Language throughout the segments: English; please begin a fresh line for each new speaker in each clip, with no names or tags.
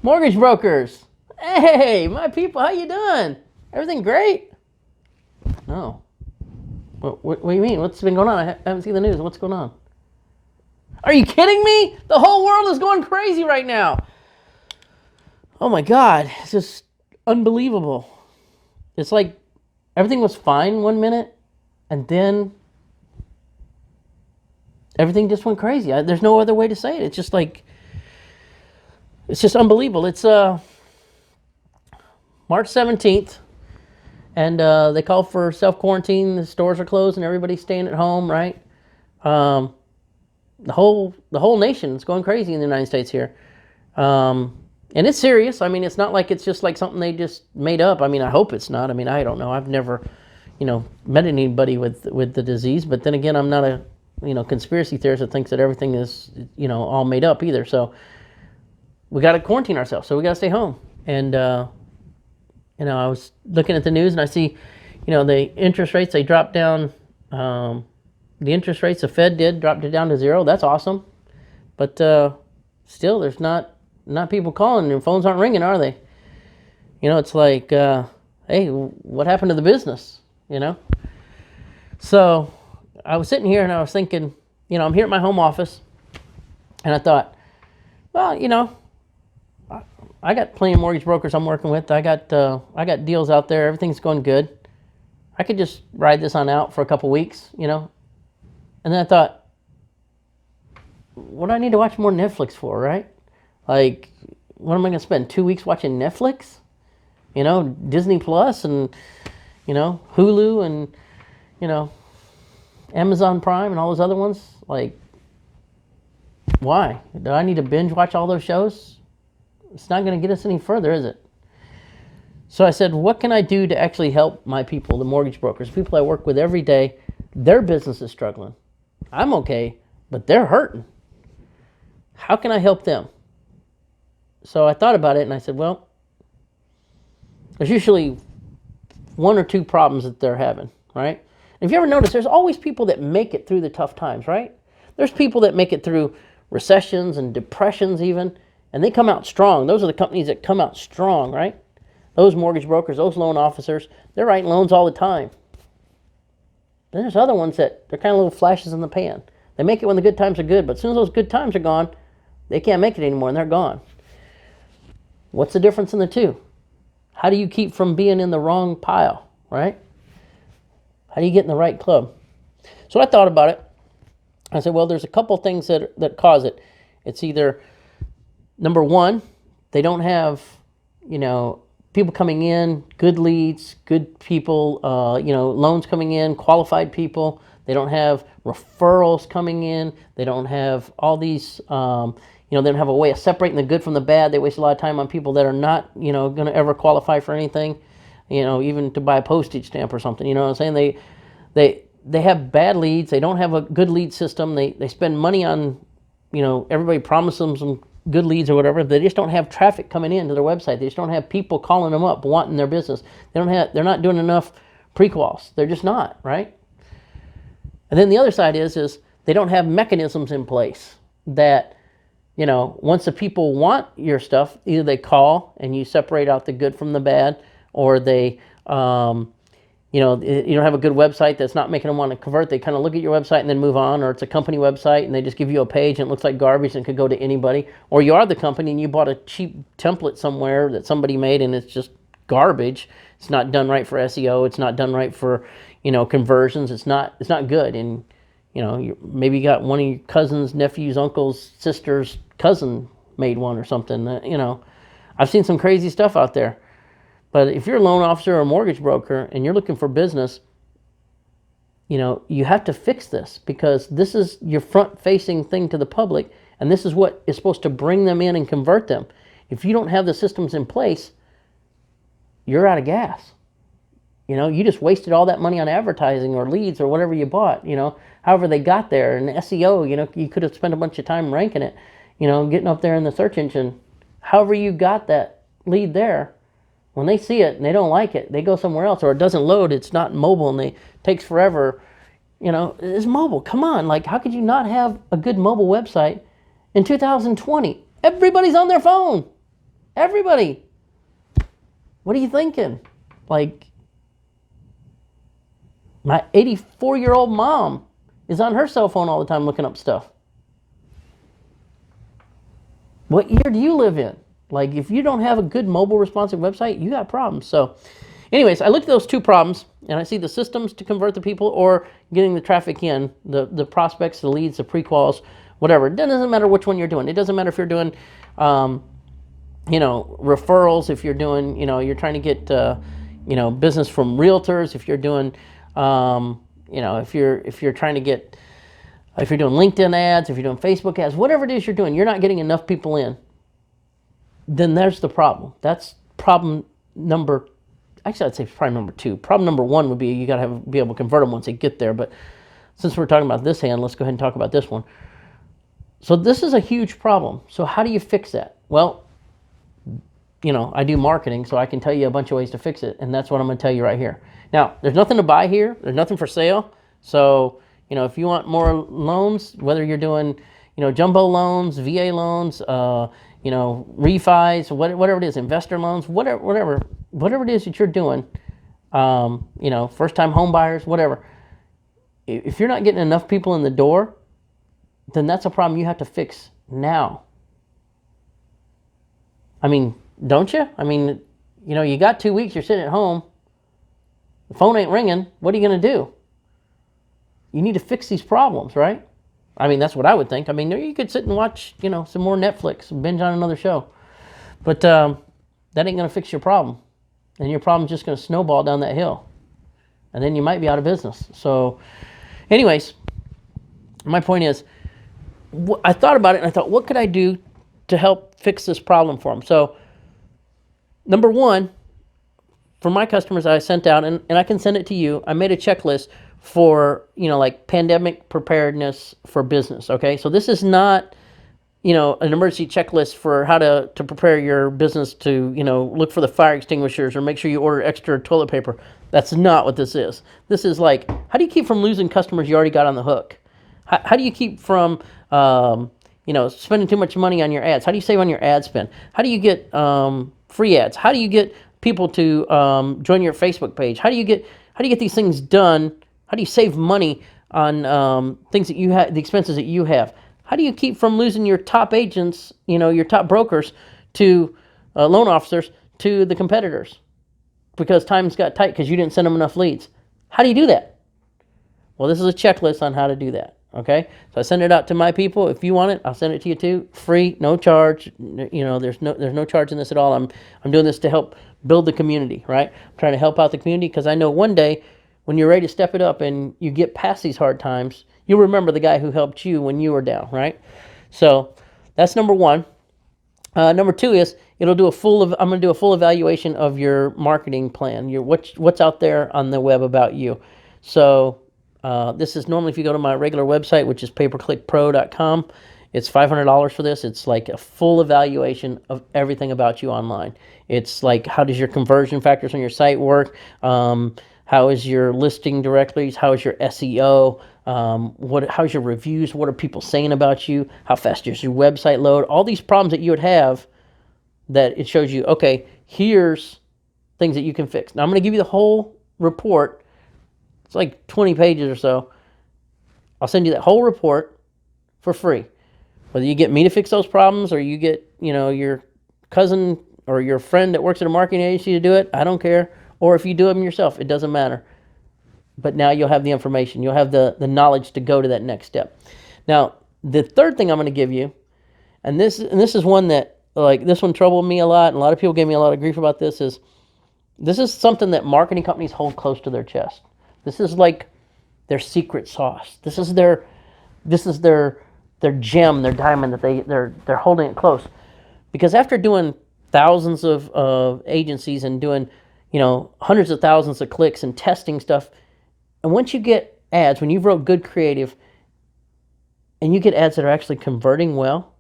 Mortgage brokers. Hey, my people, how you doing? Everything great? No. What do you mean? What's been going on? I haven't seen the news. What's going on? Are you kidding me? The whole world is going crazy right now. Oh my God, it's just unbelievable. It's like everything was fine one minute, and then everything just went crazy. There's no other way to say it. It's just like, it's just unbelievable. It's March 17th, and they call for self-quarantine. The stores are closed, and everybody's staying at home, right? The whole nation is going crazy in the United States here. And it's serious. I mean, it's not like it's just like something they just made up. I mean, I hope it's not. I mean, I don't know. I've never, met anybody with the disease. But then again, I'm not a, conspiracy theorist that thinks that everything is, all made up either. So we got to quarantine ourselves. So we got to stay home. And, I was looking at the news and I see, the interest rates, they dropped down. The interest rates, the Fed dropped it down to 0. That's awesome. But still, there's not people calling, and phones aren't ringing, are they? It's like, hey, what happened to the business? So I was sitting here and I was thinking, I'm here at my home office, and I thought, well, I got plenty of mortgage brokers I'm working with. I got deals out there. Everything's going good. I could just ride this on out for a couple weeks, And then I thought, what do I need to watch more Netflix for, right? Like, what am I going to spend 2 weeks watching Netflix? Disney Plus and, Hulu and, Amazon Prime and all those other ones. Like, why? Do I need to binge watch all those shows? It's not going to get us any further, is it? So I said, what can I do to actually help my people, the mortgage brokers, people I work with every day? Their business is struggling. I'm okay, but they're hurting. How can I help them? So I thought about it and I said, well, there's usually 1 or 2 problems that they're having, right? And if you ever notice, there's always people that make it through the tough times, right? There's people that make it through recessions and depressions even, and they come out strong. Those are the companies that come out strong, right? Those mortgage brokers, those loan officers, they're writing loans all the time. Then there's other ones that they're kind of little flashes in the pan. They make it when the good times are good, but as soon as those good times are gone, they can't make it anymore and they're gone. What's the difference in the two? How do you keep from being in the wrong pile, right? How do you get in the right club? So I thought about it. I said, well, there's a couple things that cause it. It's either, number one, they don't have, people coming in, good leads, good people, loans coming in, qualified people. They don't have referrals coming in. They don't have all these, they don't have a way of separating the good from the bad. They waste a lot of time on people that are not, going to ever qualify for anything, even to buy a postage stamp or something. You know what I'm saying? They have bad leads. They don't have a good lead system. They spend money on, everybody promises them some good leads or whatever. They just don't have traffic coming into their website. They just don't have people calling them up wanting their business. They're not doing enough pre-quals. They're just not, right? And then the other side is they don't have mechanisms in place that, once the people want your stuff, either they call and you separate out the good from the bad, or they, you don't have a good website that's not making them want to convert. They kind of look at your website and then move on, or it's a company website and they just give you a page and it looks like garbage and could go to anybody. Or you are the company and you bought a cheap template somewhere that somebody made and it's just garbage. It's not done right for SEO. It's not done right for, conversions. It's not good. And, maybe you got one of your cousins, nephews, uncles, sisters, cousin made one or something. I've seen some crazy stuff out there. But if you're a loan officer or a mortgage broker and you're looking for business, you have to fix this, because this is your front-facing thing to the public, and this is what is supposed to bring them in and convert them. If you don't have the systems in place, you're out of gas. You just wasted all that money on advertising or leads or whatever you bought, however they got there. And SEO, you could have spent a bunch of time ranking it, getting up there in the search engine. However you got that lead there, when they see it and they don't like it, they go somewhere else, or it doesn't load, it's not mobile, and it takes forever. It's mobile. Come on, how could you not have a good mobile website in 2020? Everybody's on their phone. Everybody. What are you thinking? Like, my 84-year-old mom is on her cell phone all the time looking up stuff. What year do you live in? Like, if you don't have a good mobile responsive website, you got problems. So anyways, I looked at those two problems, and I see the systems to convert the people or getting the traffic in, the prospects, the leads, the pre-quals, whatever. It doesn't matter which one you're doing. It doesn't matter if you're doing, referrals, if you're doing, you're trying to get, business from realtors, if you're doing, if you're trying to get, if you're doing LinkedIn ads, if you're doing Facebook ads, whatever it is you're doing, you're not getting enough people in, then there's the problem. That's problem number, actually I'd say problem number 2. Problem number 1 would be you got to be able to convert them once they get there. But since we're talking about this hand, let's go ahead and talk about this one. So this is a huge problem. So how do you fix that? Well, I do marketing, so I can tell you a bunch of ways to fix it, and that's what I'm going to tell you right here. Now, there's nothing to buy here. There's nothing for sale. So, if you want more loans, whether you're doing, jumbo loans, VA loans, refis, whatever it is, investor loans, whatever it is that you're doing, first-time home buyers, whatever. If you're not getting enough people in the door, then that's a problem you have to fix now. I mean, don't you? I mean, you got 2 weeks, you're sitting at home, the phone ain't ringing, what are you going to do? You need to fix these problems, right? I mean, that's what I would think. I mean, you could sit and watch, some more Netflix, binge on another show. But that ain't going to fix your problem. And your problem's just going to snowball down that hill. And then you might be out of business. So, anyways, my point is, I thought about it and I thought, what could I do to help fix this problem for them? So, number 1, for my customers I sent out, and I can send it to you, I made a checklist for, like pandemic preparedness for business, okay? So this is not, an emergency checklist for how to prepare your business to, look for the fire extinguishers or make sure you order extra toilet paper. That's not what this is. This is like, how do you keep from losing customers you already got on the hook? How do you keep from, spending too much money on your ads? How do you save on your ad spend? How do you get free ads? How do you get people to join your Facebook page? How do you get these things done? How do you save money on things that you have, the expenses that you have? How do you keep from losing your top agents, your top brokers to loan officers to the competitors because times got tight because you didn't send them enough leads? How do you do that? Well, this is a checklist on how to do that. Okay, so I send it out to my people. If you want it, I'll send it to you too, free, no charge. There's no charge in this at all. I'm doing this to help build the community, right? I'm trying to help out the community because I know one day when you're ready to step it up and you get past these hard times, you'll remember the guy who helped you when you were down, right? So that's number 1. Number 2 is I'm going to do a full evaluation of your marketing plan. What's out there on the web about you. So this is normally if you go to my regular website, which is pay-per-click-pro.com. It's $500 for this. It's like a full evaluation of everything about you online. It's like, how does your conversion factors on your site work? How is your listing directories? How is your SEO? How's your reviews? What are people saying about you? How fast does your website load? All these problems that you would have, that it shows you, okay, here's things that you can fix. Now I'm going to give you the whole report. It's like 20 pages or so. I'll send you that whole report for free. Whether you get me to fix those problems or you get, your cousin or your friend that works at a marketing agency to do it, I don't care. Or if you do them yourself, it doesn't matter. But now you'll have the information. You'll have the knowledge to go to that next step. Now, the third thing I'm going to give you, and this is one that, like, this one troubled me a lot, and a lot of people gave me a lot of grief about this, is something that marketing companies hold close to their chest. This is like their secret sauce. This is their gem, their diamond that they're holding it close. Because after doing thousands of agencies and doing, hundreds of thousands of clicks and testing stuff, and once you get ads, when you've wrote good creative and you get ads that are actually converting well,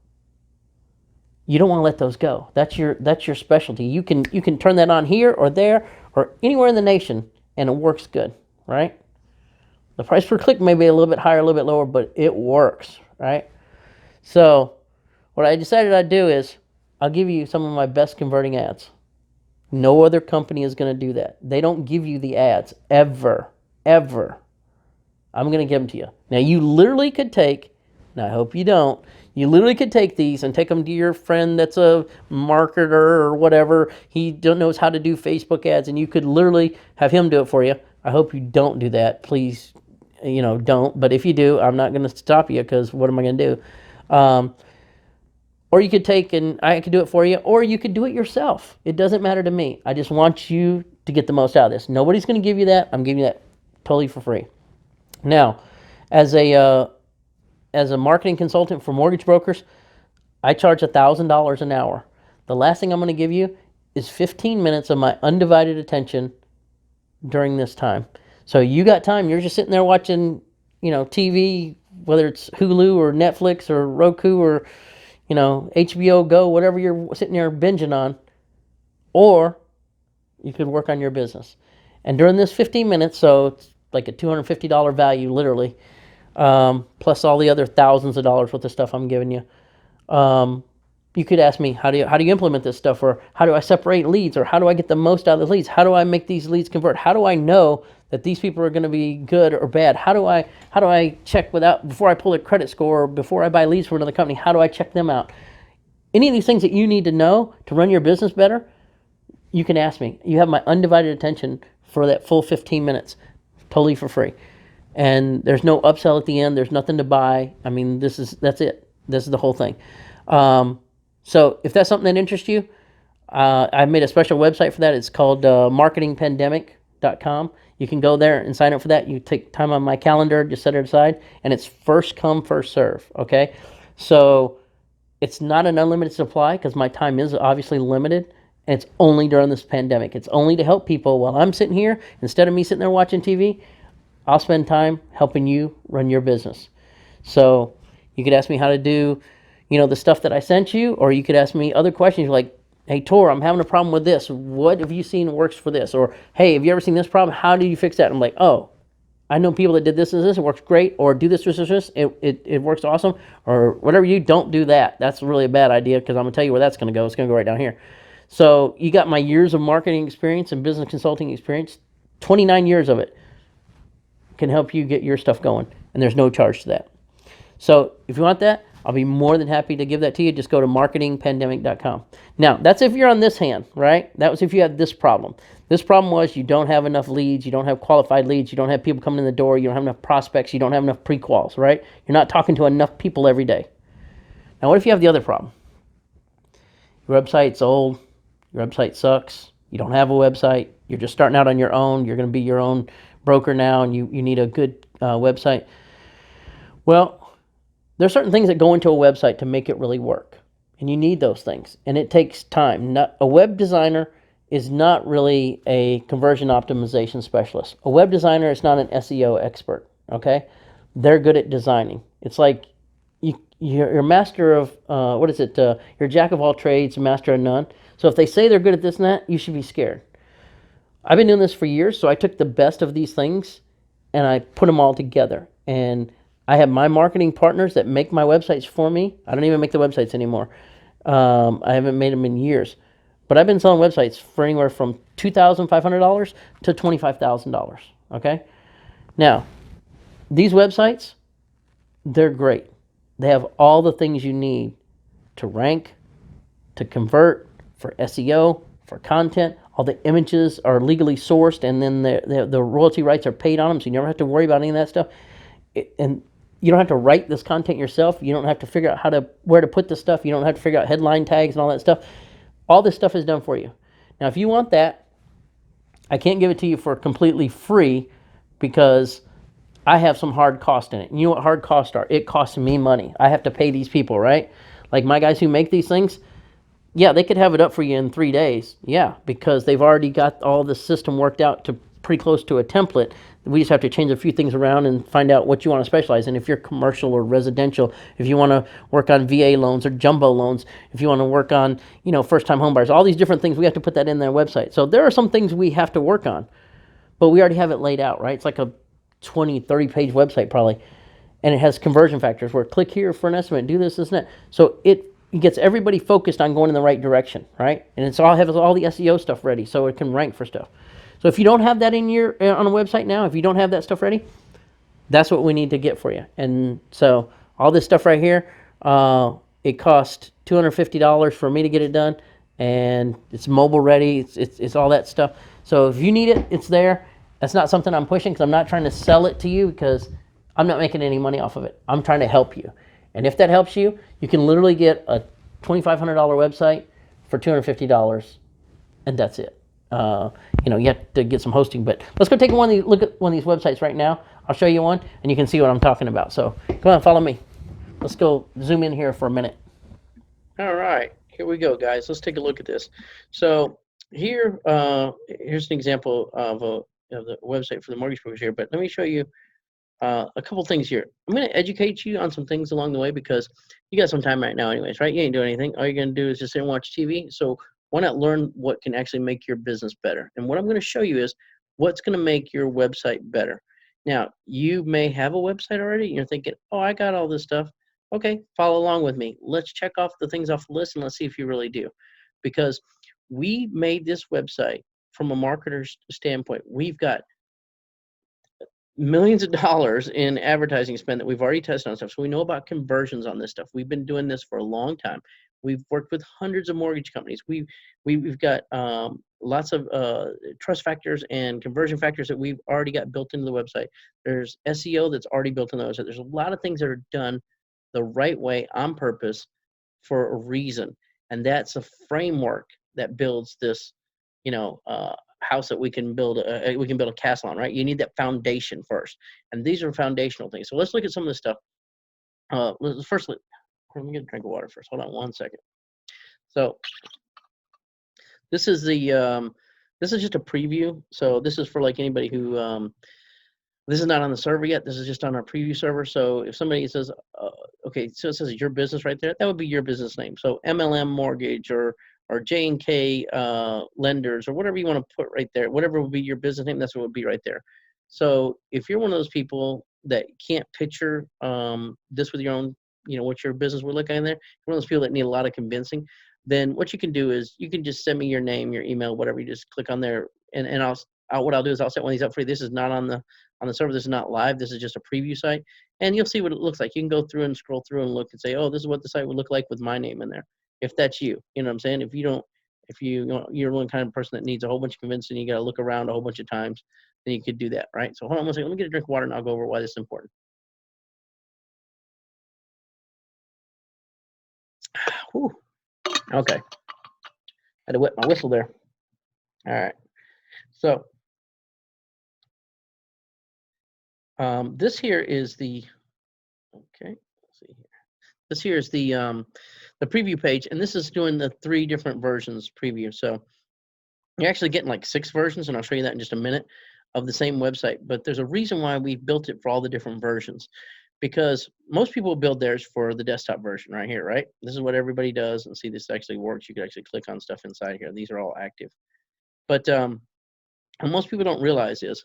you don't want to let those go. That's your specialty. You can turn that on here or there or anywhere in the nation and it works good, right? The price per click may be a little bit higher, a little bit lower, but it works, right? So what I decided I'd do is I'll give you some of my best converting ads. No other company is going to do that. They don't give you the ads ever, ever. I'm going to give them to you. Now, you literally could take, and I hope you don't, you literally could take these and take them to your friend that's a marketer or whatever. He knows how to do Facebook ads, and you could literally have him do it for you. I hope you don't do that. Please, don't. But if you do, I'm not going to stop you, because what am I going to do? Or you could take and I could do it for you, or you could do it yourself. It doesn't matter to me. I just want you to get the most out of this. Nobody's going to give you that. I'm giving you that totally for free. Now, as a marketing consultant for mortgage brokers, I charge $1,000 an hour. The last thing I'm going to give you is 15 minutes of my undivided attention during this time. So you got time. You're just sitting there watching, TV, whether it's Hulu or Netflix or Roku or HBO Go, whatever you're sitting there binging on, or you could work on your business. And during this 15 minutes, so it's like a $250 value, literally, plus all the other thousands of dollars worth of stuff I'm giving you. You could ask me, how do you implement this stuff? Or how do I separate leads? Or how do I get the most out of the leads? How do I make these leads convert? How do I know that these people are going to be good or bad? How do I check before I pull a credit score, or before I buy leads for another company, how do I check them out? Any of these things that you need to know to run your business better, you can ask me. You have my undivided attention for that full 15 minutes, totally for free. And there's no upsell at the end. There's nothing to buy. I mean, that's it. This is the whole thing. So if that's something that interests you, I've made a special website for that. It's called marketingpandemic.com. You can go there and sign up for that. You take time on my calendar, just set it aside, and it's first come, first serve, okay? So it's not an unlimited supply, because my time is obviously limited, and it's only during this pandemic. It's only to help people while I'm sitting here. Instead of me sitting there watching TV, I'll spend time helping you run your business. So you could ask me how to do, the stuff that I sent you, or you could ask me other questions like, hey, Tor, I'm having a problem with this. What have you seen works for this? Or, hey, have you ever seen this problem? How do you fix that? I'm like, oh, I know people that did this and this. It works great. Or do this, this, this. It works awesome. Or whatever you don't do that. That's really a bad idea, because I'm going to tell you where that's going to go. It's going to go right down here. So you got my years of marketing experience and business consulting experience, 29 years of it can help you get your stuff going. And there's no charge to that. So if you want that, I'll be more than happy to give that to you. Just go to marketingpandemic.com. Now, that's if you're on this hand, right? That was if you had this problem. This problem was you don't have enough leads, you don't have qualified leads, you don't have people coming in the door, you don't have enough prospects, you don't have enough pre-quals, right? You're not talking to enough people every day. Now, what if you have the other problem? Your website's old, your website sucks, you don't have a website, you're just starting out on your own, you're going to be your own broker now, and you need a good website. Well, there's certain things that go into a website to make it really work, and you need those things, and it takes time. A web designer is not really a conversion optimization specialist. A web designer is not an SEO expert, okay? They're good at designing. It's like you're a master of, you're a jack of all trades, master of none. So if they say they're good at this and that, you should be scared. I've been doing this for years, so I took the best of these things, and I put them all together, and I have my marketing partners that make my websites for me. I don't even make the websites anymore. I haven't made them in years. But I've been selling websites for anywhere from $2,500 to $25,000, okay? Now, these websites, they're great. They have all the things you need to rank, to convert, for SEO, for content. All the images are legally sourced, and then the royalty rights are paid on them, so you never have to worry about any of that stuff. And you don't have to write this content yourself. You don't have to figure out where to put this stuff. You don't have to figure out headline tags and all that stuff. All this stuff is done for you. Now, if you want that, I can't give it to you for completely free, because I have some hard cost in it. And you know what hard costs are? It costs me money. I have to pay these people, right? Like my guys who make these things, yeah, they could have it up for you in 3 days. Yeah, because they've already got all the system worked out to pretty close to a template. We just have to change a few things around and find out what you want to specialize in. If you're commercial or residential, if you want to work on VA loans or jumbo loans, if you want to work on, first-time homebuyers, all these different things, we have to put that in their website. So there are some things we have to work on, but we already have it laid out, right? It's like a 20, 30-page website probably, and it has conversion factors where click here for an estimate, do this, this, and that. So it it gets everybody focused on going in the right direction, right? And it's all has all the SEO stuff ready, so it can rank for stuff. So if you don't have that in your on a website now, if you don't have that stuff ready, that's what we need to get for you. And so all this stuff right here, it cost $250 for me to get it done, and it's mobile ready. It's all that stuff. So if you need it, it's there. That's not something I'm pushing because I'm not trying to sell it to you because I'm not making any money off of it. I'm trying to help you. And if that helps you, you can literally get a $2,500 website for $250, and that's it. You have to get some hosting, but let's go take look at one of these websites right now. I'll show you one, and you can see what I'm talking about. So come on, follow me. Let's go zoom in here for a minute. All right, here we go, guys. Let's take a look at this. So here, here's an example of the website for the mortgage brokers here, but let me show you a couple things here. I'm going to educate you on some things along the way because you got some time right now anyways, right? You ain't doing anything. All you're going to do is just sit and watch TV. So why not learn what can actually make your business better? And what I'm going to show you is what's going to make your website better. Now, you may have a website already. And you're thinking, oh, I got all this stuff. Okay, follow along with me. Let's check off the things off the list and let's see if you really do. Because we made this website from a marketer's standpoint. We've got millions of dollars in advertising spend that we've already tested on stuff. So we know about conversions on this stuff. We've been doing this for a long time. We've worked with hundreds of mortgage companies. We've got lots of trust factors and conversion factors that we've already got built into the website. There's SEO that's already built into the website. There's a lot of things that are done the right way on purpose for a reason. And that's a framework that builds this, house that we can build a castle on, right? You need that foundation first, and these are foundational things. So let's look at some of this stuff. Let me get a drink of water first. Hold on one second. So this is this is just a preview. So this is for like anybody who this is not on the server yet. This is just on our preview server. So if somebody says, okay, so it says your business right there, that would be your business name. So MLM Mortgage or 𝐕𝐚𝐥𝐿 Lenders or whatever you want to put right there. Whatever would be your business name, that's what would be right there. So if you're one of those people that can't picture this with your own, what your business would look like in there, one of those people that need a lot of convincing, then what you can do is you can just send me your name, your email, whatever. You just click on there, and what I'll do is I'll set one of these up for you. This is not on the server. This is not live. This is just a preview site, and you'll see what it looks like. You can go through and scroll through and look and say, oh, this is what the site would look like with my name in there. If that's you, you know what I'm saying? If you're one kind of person that needs a whole bunch of convincing, you got to look around a whole bunch of times, then you could do that, right? So hold on one second. Let me get a drink of water and I'll go over why this is important. Whew. Okay. I had to wet my whistle there. All right. So this here is the, okay, let's see here. This here is the preview page, and this is doing the 3 different versions preview. So you're actually getting like 6 versions, and I'll show you that in just a minute, of the same website. But there's a reason why we built it for all the different versions, because most people build theirs for the desktop version right here, right? This is what everybody does, and see, this actually works. You can actually click on stuff inside here. These are all active. But what most people don't realize is,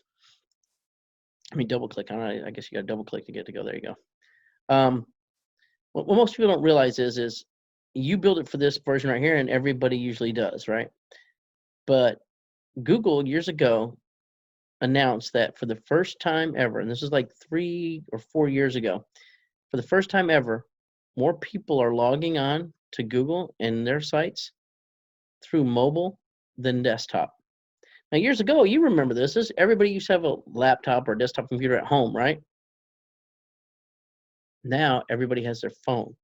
let me double click on it. I guess you got to double click to get to go. There you go. What most people don't realize is you build it for this version right here, and everybody usually does, right? But Google years ago announced that for the first time ever, and this is like 3 or 4 years ago, for the first time ever, more people are logging on to Google and their sites through mobile than desktop. Now, years ago, you remember this, everybody used to have a laptop or a desktop computer at home, right? Now everybody has their phone,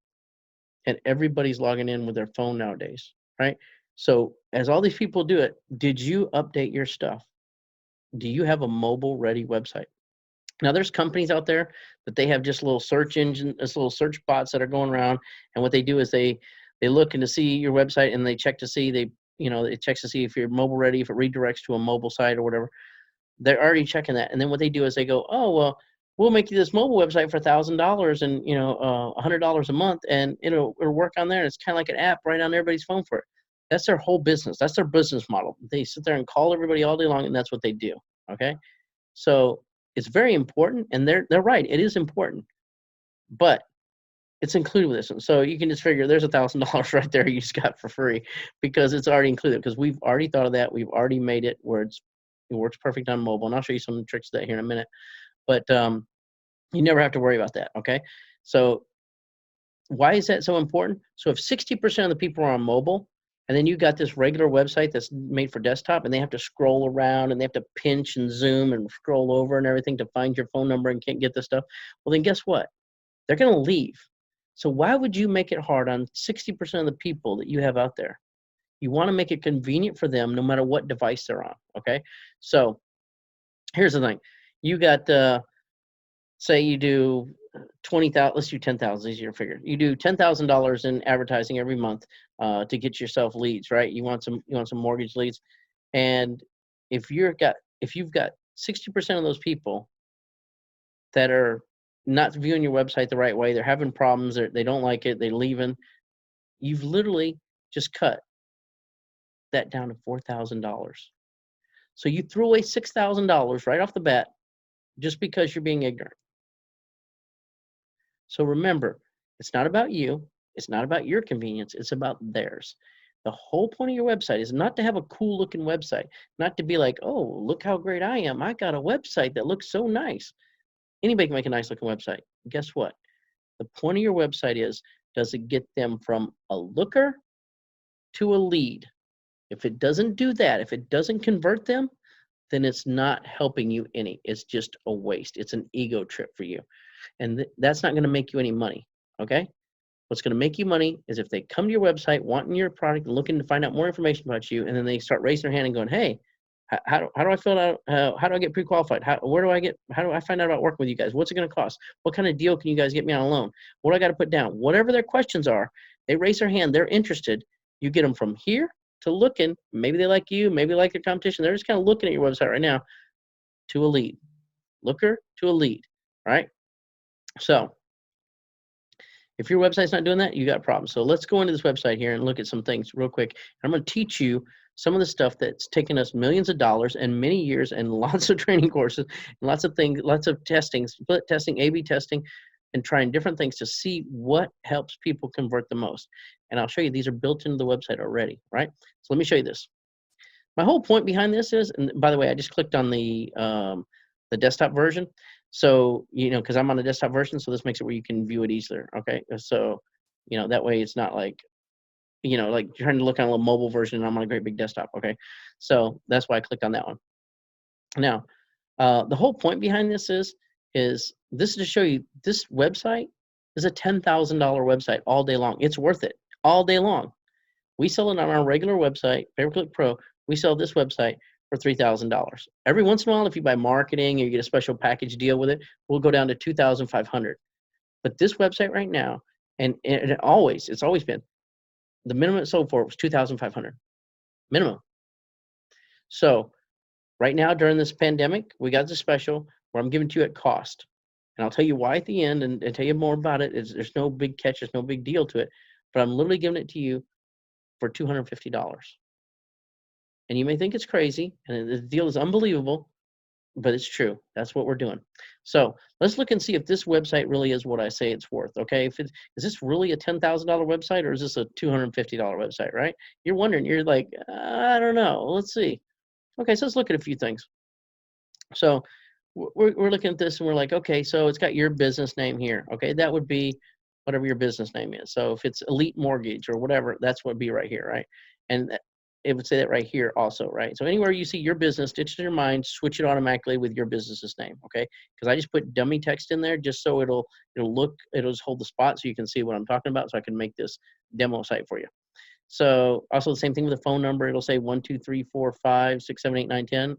and everybody's logging in with their phone nowadays, right? So as all these people do it, did you update your stuff? Do you have a mobile ready website? Now there's companies out there that they have just little search engine, this little search bots that are going around, and what they do is they look to see your website, and they check to see it checks to see if you're mobile ready, if it redirects to a mobile site or whatever. They're already checking that, and then what they do is they go, oh well, we'll make you this mobile website for $1,000 and $100 a month, and it'll work on there. And it's kind of like an app right on everybody's phone for it. That's their whole business. That's their business model. They sit there and call everybody all day long, and that's what they do. Okay, so it's very important, and they're right. It is important, but It's included with this one. So you can just figure there's $1,000 right there you just got for free because it's already included, because we've already thought of that. We've already made it where it works perfect on mobile. And I'll show you some tricks of that here in a minute. But you never have to worry about that. Okay. So why is that so important? So if 60% of the people are on mobile, and then you got this regular website that's made for desktop, and they have to scroll around and they have to pinch and zoom and scroll over and everything to find your phone number and can't get this stuff, well, then guess what? They're going to leave. So why would you make it hard on 60% of the people that you have out there? You want to make it convenient for them no matter what device they're on, okay? So here's the thing. You got, say you do 20,000, let's do 10,000, easier to figure. You do $10,000 in advertising every month to get yourself leads, right? You want some mortgage leads. And if you've got 60% of those people that are not viewing your website the right way, they're having problems, they don't like it, they're leaving, you've literally just cut that down to $4,000. So you threw away $6,000 right off the bat just because you're being ignorant. So remember, it's not about you, it's not about your convenience, it's about theirs. The whole point of your website is not to have a cool looking website, not to be like, oh, look how great I am, I got a website that looks so nice. Anybody can make a nice looking website. Guess what? The point of your website is, does it get them from a looker to a lead? If it doesn't do that, if it doesn't convert them, then it's not helping you any. It's just a waste. It's an ego trip for you. And that's not going to make you any money, okay? What's going to make you money is if they come to your website wanting your product, looking to find out more information about you, and then they start raising their hand and going, hey, how do I fill out, how do I get pre-qualified? How do I find out about working with you guys? What's it going to cost? What kind of deal can you guys get me on a loan? What do I got to put down? Whatever their questions are, they raise their hand, they're interested. You get them from here to looking, maybe they like you, maybe they like your competition. They're just kind of looking at your website right now, to a lead. Looker to a lead, right? So if your website's not doing that, you got a problem. So let's go into this website here and look at some things real quick. I'm going to teach you some of the stuff that's taken us millions of dollars and many years and lots of training courses and lots of things, lots of testing, split testing, A/B testing, and trying different things to see what helps people convert the most. And I'll show you, these are built into the website already, right? So let me show you this. My whole point behind this is, and by the way, I just clicked on the desktop version. So, because I'm on the desktop version, so this makes it where you can view it easier, okay? So, that way it's not like, like you're trying to look on a little mobile version and I'm on a great big desktop, okay? So that's why I clicked on that one. Now, the whole point behind this is this is to show you this website is a $10,000 website all day long. It's worth it all day long. We sell it on our regular website, Pay-Per-Click Pro. We sell this website for $3,000. Every once in a while, if you buy marketing or you get a special package deal with it, we'll go down to $2,500. But this website right now, and it's always been, the minimum it sold for was $2,500 minimum. So right now during this pandemic, we got this special where I'm giving to you at cost. And I'll tell you why at the end and tell you more about it. There's no big catch, there's no big deal to it. But I'm literally giving it to you for $250. And you may think it's crazy and the deal is unbelievable, but it's true. That's what we're doing. So let's look and see if this website really is what I say it's worth. Okay, is this really a $10,000 website or is this a $250 website? Right? You're wondering. You're like, I don't know. Let's see. Okay, so let's look at a few things. So we're looking at this and we're like, okay, so it's got your business name here. Okay, that would be whatever your business name is. So if it's Elite Mortgage or whatever, that's what would be right here, right? And it would say that right here also, right? So anywhere you see your business, stitch in your mind, switch it automatically with your business's name, okay? Because I just put dummy text in there just so it'll just hold the spot so you can see what I'm talking about, so I can make this demo site for you. So also the same thing with the phone number. It'll say 1 2 3 4 5 6 7 8 9 10.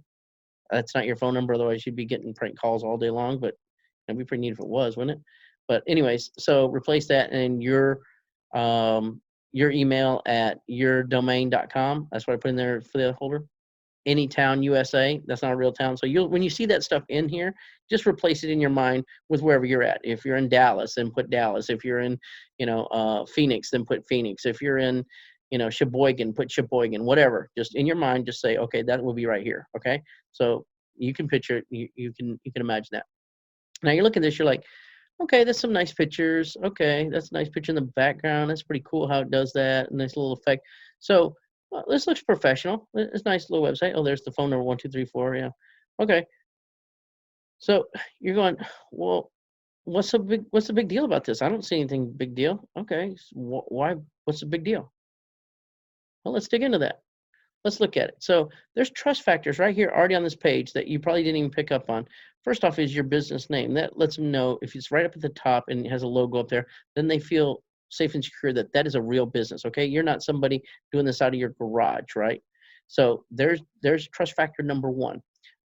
That's not your phone number, otherwise you'd be getting prank calls all day long. But it'd be pretty neat if it was, wouldn't it? But anyways, so replace that and your email at yourdomain.com. That's what I put in there for the folder. Any town, USA. That's not a real town. So when you see that stuff in here, just replace it in your mind with wherever you're at. If you're in Dallas, then put Dallas. If you're in, Phoenix, then put Phoenix. If you're in, Sheboygan, put Sheboygan. Whatever. Just in your mind, just say, okay, that will be right here. Okay. So you can picture it. You can imagine that. Now you look at this, you're like, Okay, that's some nice pictures. Okay, that's a nice picture in the background. That's pretty cool how it does that. Nice little effect. So this looks professional. It's a nice little website. Oh, there's the phone number 1234. Yeah. Okay. So you're going, well, what's the big deal about this? I don't see anything big deal. Okay. Why? What's the big deal? Well, let's dig into that. Let's look at it. So there's trust factors right here already on this page that you probably didn't even pick up on. First off is your business name. That lets them know if it's right up at the top and it has a logo up there, then they feel safe and secure that that is a real business, okay? You're not somebody doing this out of your garage, right? So there's trust factor number one.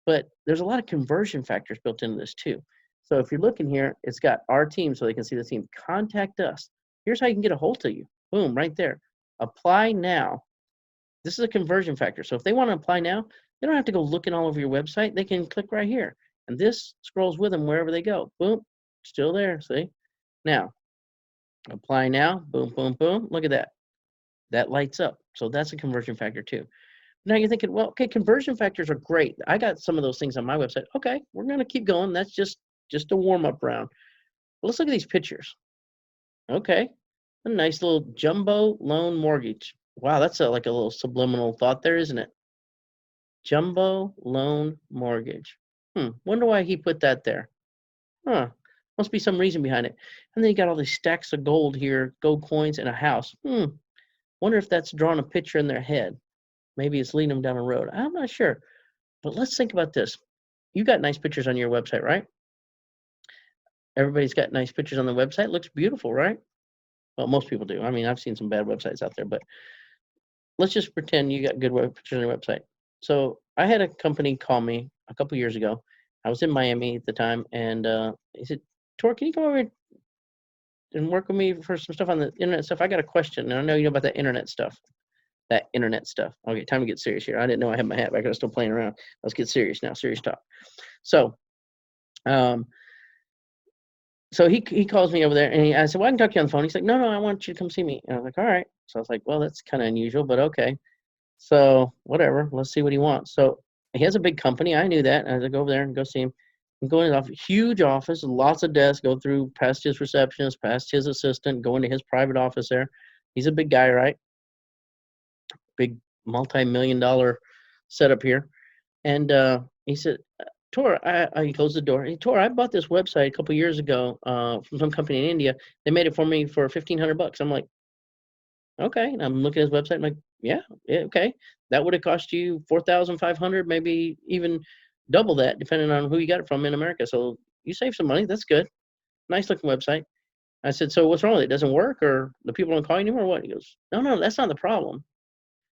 But there's a lot of conversion factors built into this too. So if you're looking here, it's got our team so they can see the team. Contact us. Here's how you can get a hold of you. Boom, right there. Apply now. This is a conversion factor. So if they want to apply now, they don't have to go looking all over your website. They can click right here. And this scrolls with them wherever they go. Boom, still there, see? Now, apply now, boom, boom, boom. Look at that. That lights up. So that's a conversion factor too. Now you're thinking, well, okay, conversion factors are great. I got some of those things on my website. Okay, we're going to keep going. That's just a warm-up round. But let's look at these pictures. Okay, a nice little jumbo loan mortgage. Wow, that's like a little subliminal thought there, isn't it? Jumbo loan mortgage. Wonder why he put that there. Huh. Must be some reason behind it. And then you got all these stacks of gold here, gold coins, and a house. Wonder if that's drawing a picture in their head. Maybe it's leading them down a road. I'm not sure. But let's think about this. You got nice pictures on your website, right? Everybody's got nice pictures on the website. Looks beautiful, right? Well, most people do. I mean, I've seen some bad websites out there, but let's just pretend you got good pictures on your website. So I had a company call me a couple years ago. I was in Miami at the time, and he said, "Tor, can you come over and work with me for some stuff on the internet stuff? I got a question, and I know you know about that internet stuff." That internet stuff. Okay, time to get serious here. I didn't know I had my hat back. I was still playing around. Let's get serious now. Serious talk. So, um, so he calls me over there, and I said, "Well, I can talk to you on the phone." He's like, "No, I want you to come see me." And I was like, "All right." So I was like, "Well, that's kind of unusual, but okay." So whatever. Let's see what he wants. So he has a big company. I knew that. I had to go over there and go see him. And go in his office, huge office, lots of desks. Go through past his receptionist, past his assistant, go into his private office there. He's a big guy, right? Big multi-million-dollar setup here. And he said, Tor, he closed the door. Hey, Tor, I bought this website a couple years ago from some company in India. They made it for me for $1,500. I'm like, okay. And I'm looking at his website. I'm like, yeah, okay. That would have cost you 4,500, maybe even double that, depending on who you got it from in America. So you save some money. That's good. Nice looking website. I said, so what's wrong with it? It doesn't work, or the people don't call you anymore? Or what? He goes, no, that's not the problem.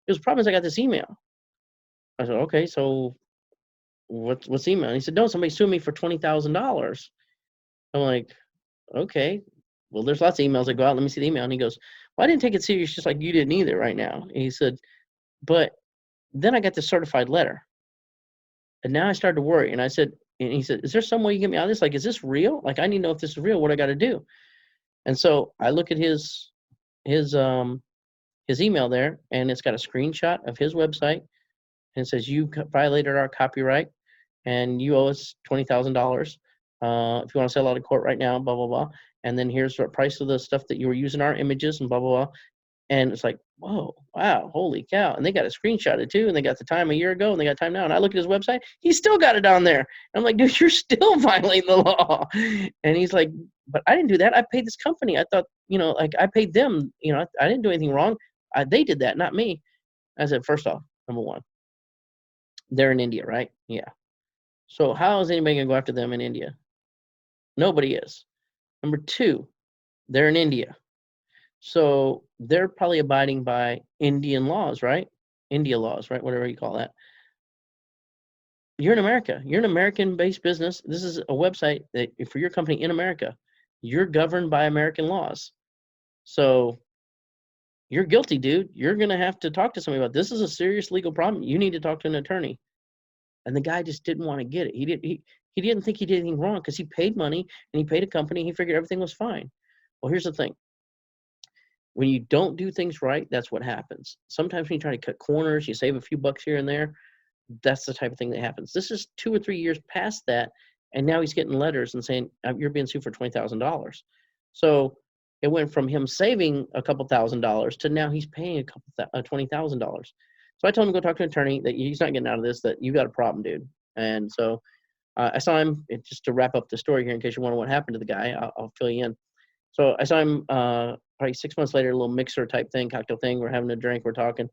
He goes, the problem is I got this email. I said, okay, so what's the email? And he said, no, somebody sued me for $20,000. I'm like, okay, well, there's lots of emails that go out. Let me see the email. And he goes, well, I didn't take it serious, just like you didn't either right now. And he said, but then I got the certified letter, and now I started to worry. And I said, and he said, is there some way you get me out of this? Like, is this real? Like, I need to know if this is real. What I got to do? And so I look at his email there, and it's got a screenshot of his website, and it says you violated our copyright, and you owe us $20,000. If you want to settle out of court right now, blah blah blah. And then here's the price of the stuff that you were using our images and blah blah blah. And it's like, whoa, wow, holy cow! And they got it screenshotted too, and they got the time a year ago, and they got time now. And I look at his website, he's still got it on there. And I'm like, dude, you're still violating the law. And he's like, but I didn't do that. I paid this company. I thought, like I paid them. I didn't do anything wrong. They did that, not me. I said, first off, number one, they're in India, right? Yeah. So how is anybody gonna go after them in India? Nobody is. Number two, they're in India. So they're probably abiding by Indian laws, right? India laws, right? Whatever you call that. You're in America. You're an American-based business. This is a website that for your company in America, you're governed by American laws. So you're guilty, dude. You're going to have to talk to somebody about this. Is a serious legal problem. You need to talk to an attorney. And the guy just didn't want to get it. He didn't think he did anything wrong because he paid money and he paid a company. He figured everything was fine. Well, here's the thing. When you don't do things right, that's what happens. Sometimes when you try to cut corners, you save a few bucks here and there. That's the type of thing that happens. This is 2 or 3 years past that, And now he's getting letters and saying, you're being sued for $20,000. So it went from him saving a couple $1,000s to now he's paying $20,000. So I told him to go talk to an attorney, that he's not getting out of this, that you got a problem, dude. And so I saw him, just to wrap up the story here, in case you wonder what happened to the guy, I'll fill you in. So I saw him probably 6 months later, a little mixer type thing, cocktail thing. We're having a drink, we're talking.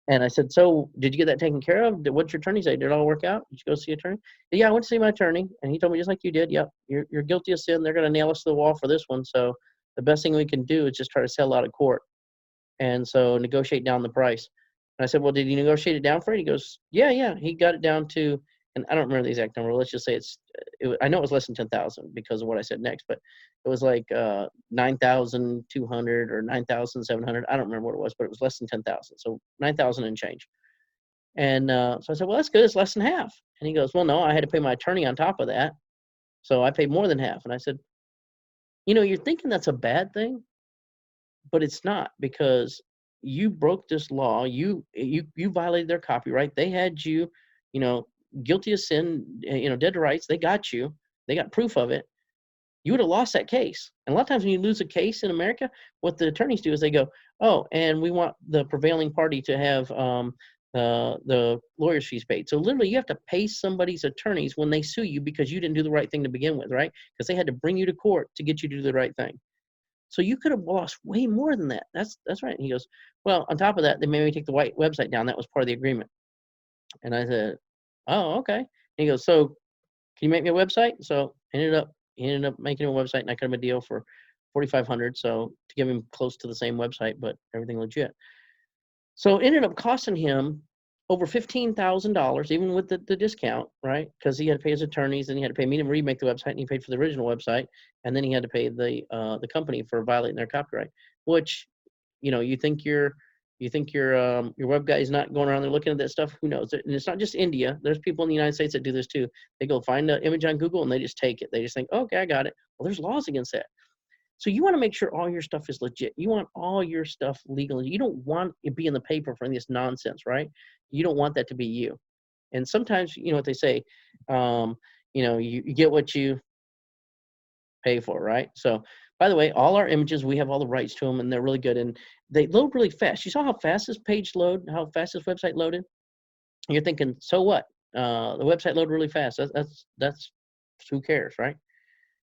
And I said, so did you get that taken care of? What'd your attorney say? Did it all work out? Did you go see an attorney? Yeah, I went to see my attorney, and he told me just like you did. Yep, you're guilty of sin. They're going to nail us to the wall for this one. So the best thing we can do is just try to settle out of court. And so negotiate down the price. And I said, well, did you negotiate it down for it? He goes, yeah. He got it down to, and I don't remember the exact number. Let's just say I know it was less than 10,000 because of what I said next, but it was like 9,200 or 9,700. I don't remember what it was, but it was less than 10,000. So 9,000 and change. And so I said, well, that's good. It's less than half. And he goes, well, no, I had to pay my attorney on top of that. So I paid more than half. And I said, you're thinking that's a bad thing, but it's not, because you broke this law. You violated their copyright. They had you, guilty of sin, dead to rights. They got you. They got proof of it. You would have lost that case. And a lot of times when you lose a case in America, what the attorneys do is they go, oh, and we want the prevailing party to have the lawyer's fees paid. So literally you have to pay somebody's attorneys when they sue you because you didn't do the right thing to begin with, right? Because they had to bring you to court to get you to do the right thing. So you could have lost way more than that. That's right. And he goes, well, on top of that, they made me take the white website down. That was part of the agreement. And I said, oh, okay. And he goes, so can you make me a website? So he ended up making a website, and I cut him a deal for $4,500. So to give him close to the same website, but everything legit. So it ended up costing him over $15,000, even with the discount, right? Because he had to pay his attorneys, and he had to pay me to remake the website, and he paid for the original website, and then he had to pay the company for violating their copyright. Which, you think your web guy is not going around there looking at that stuff? Who knows? And it's not just India. There's people in the United States that do this too. They go find an image on Google and they just take it. They just think, oh, okay, I got it. Well, there's laws against that. So you want to make sure all your stuff is legit. You want all your stuff legal. You don't want it to be in the paper for any of this nonsense, right? You don't want that to be you. And sometimes, what they say, you get what you pay for, right? So, by the way, all our images, we have all the rights to them, and they're really good, and they load really fast. You saw how fast this page loaded, how fast this website loaded? And you're thinking, so what? The website loaded really fast. That's who cares, right?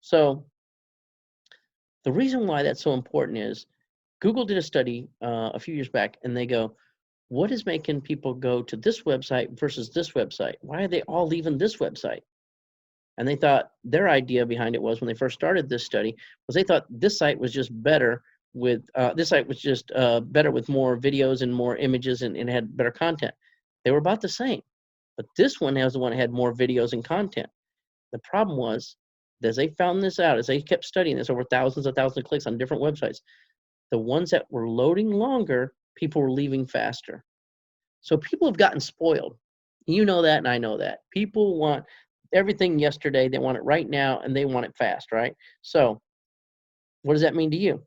So the reason why that's so important is Google did a study a few years back, and they go, what is making people go to this website versus this website? Why are they all leaving this website? And they thought their idea behind it was, when they first started this study, was they thought this site was just better with better with more videos and more images, and had better content. They were about the same, but this one was the one that had more videos and content. The problem was, as they found this out, as they kept studying this over thousands of clicks on different websites, the ones that were loading longer, people were leaving faster. So people have gotten spoiled. You know that, and I know that. People want everything yesterday. They want it right now, and they want it fast, right? So what does that mean to you?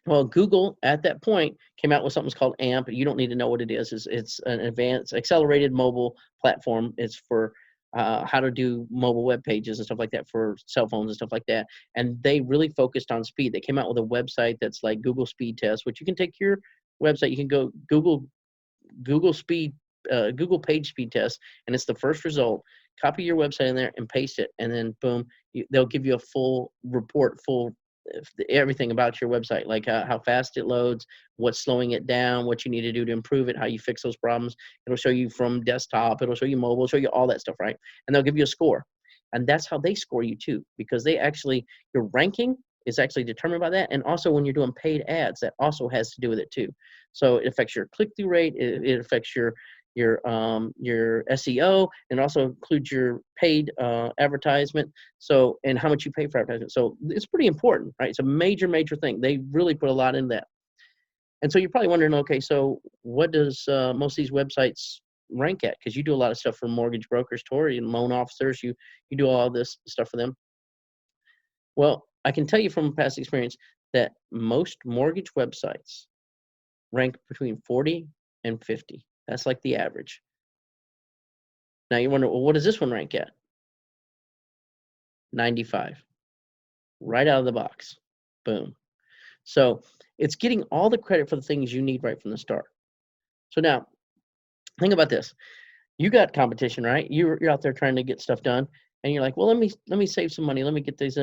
Well, Google at that point came out with something called AMP. You don't need to know what it is. It's an advanced accelerated mobile platform. It's for how to do mobile web pages and stuff like that for cell phones and stuff like that. And they really focused on speed. They came out with a website that's like Google Speed Test, which you can take your website. You can go Google Page Speed Test, and it's the first result. Copy your website in there and paste it, and then boom, they'll give you a full report, everything about your website, like how fast it loads, what's slowing it down, what you need to do to improve it, how you fix those problems. It'll show you from desktop, it'll show you mobile, it'll show you all that stuff, right? And they'll give you a score. And that's how they score you too, because your ranking is actually determined by that. And also when you're doing paid ads, that also has to do with it too. So it affects your click-through rate, it affects your SEO, and also includes your paid advertisement. So, and how much you pay for advertisement. So it's pretty important, right? It's a major thing. They really put a lot in that. And so you're probably wondering, okay, so what does most of these websites rank at? Because you do a lot of stuff for mortgage brokers, Tori, and loan officers. You do all this stuff for them. Well, I can tell you from past experience that most mortgage websites rank between 40 and 50. That's like the average. Now you wonder, well, what does this one rank at? $95 right out of the box. Boom. So it's getting all the credit for the things you need right from the start. So now think about this. You got competition, right? You're out there trying to get stuff done, and you're like, well, let me save some money. Let me get this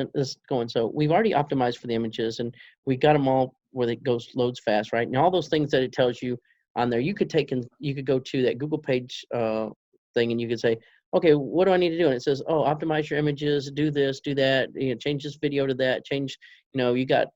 going. So we've already optimized for the images, and we got them all where it loads fast, right? And all those things that it tells you on there, you could take and you could go to that Google page thing, and you could say, okay, what do I need to do? And it says, oh, optimize your images, do this, do that, change this video to that, change, you got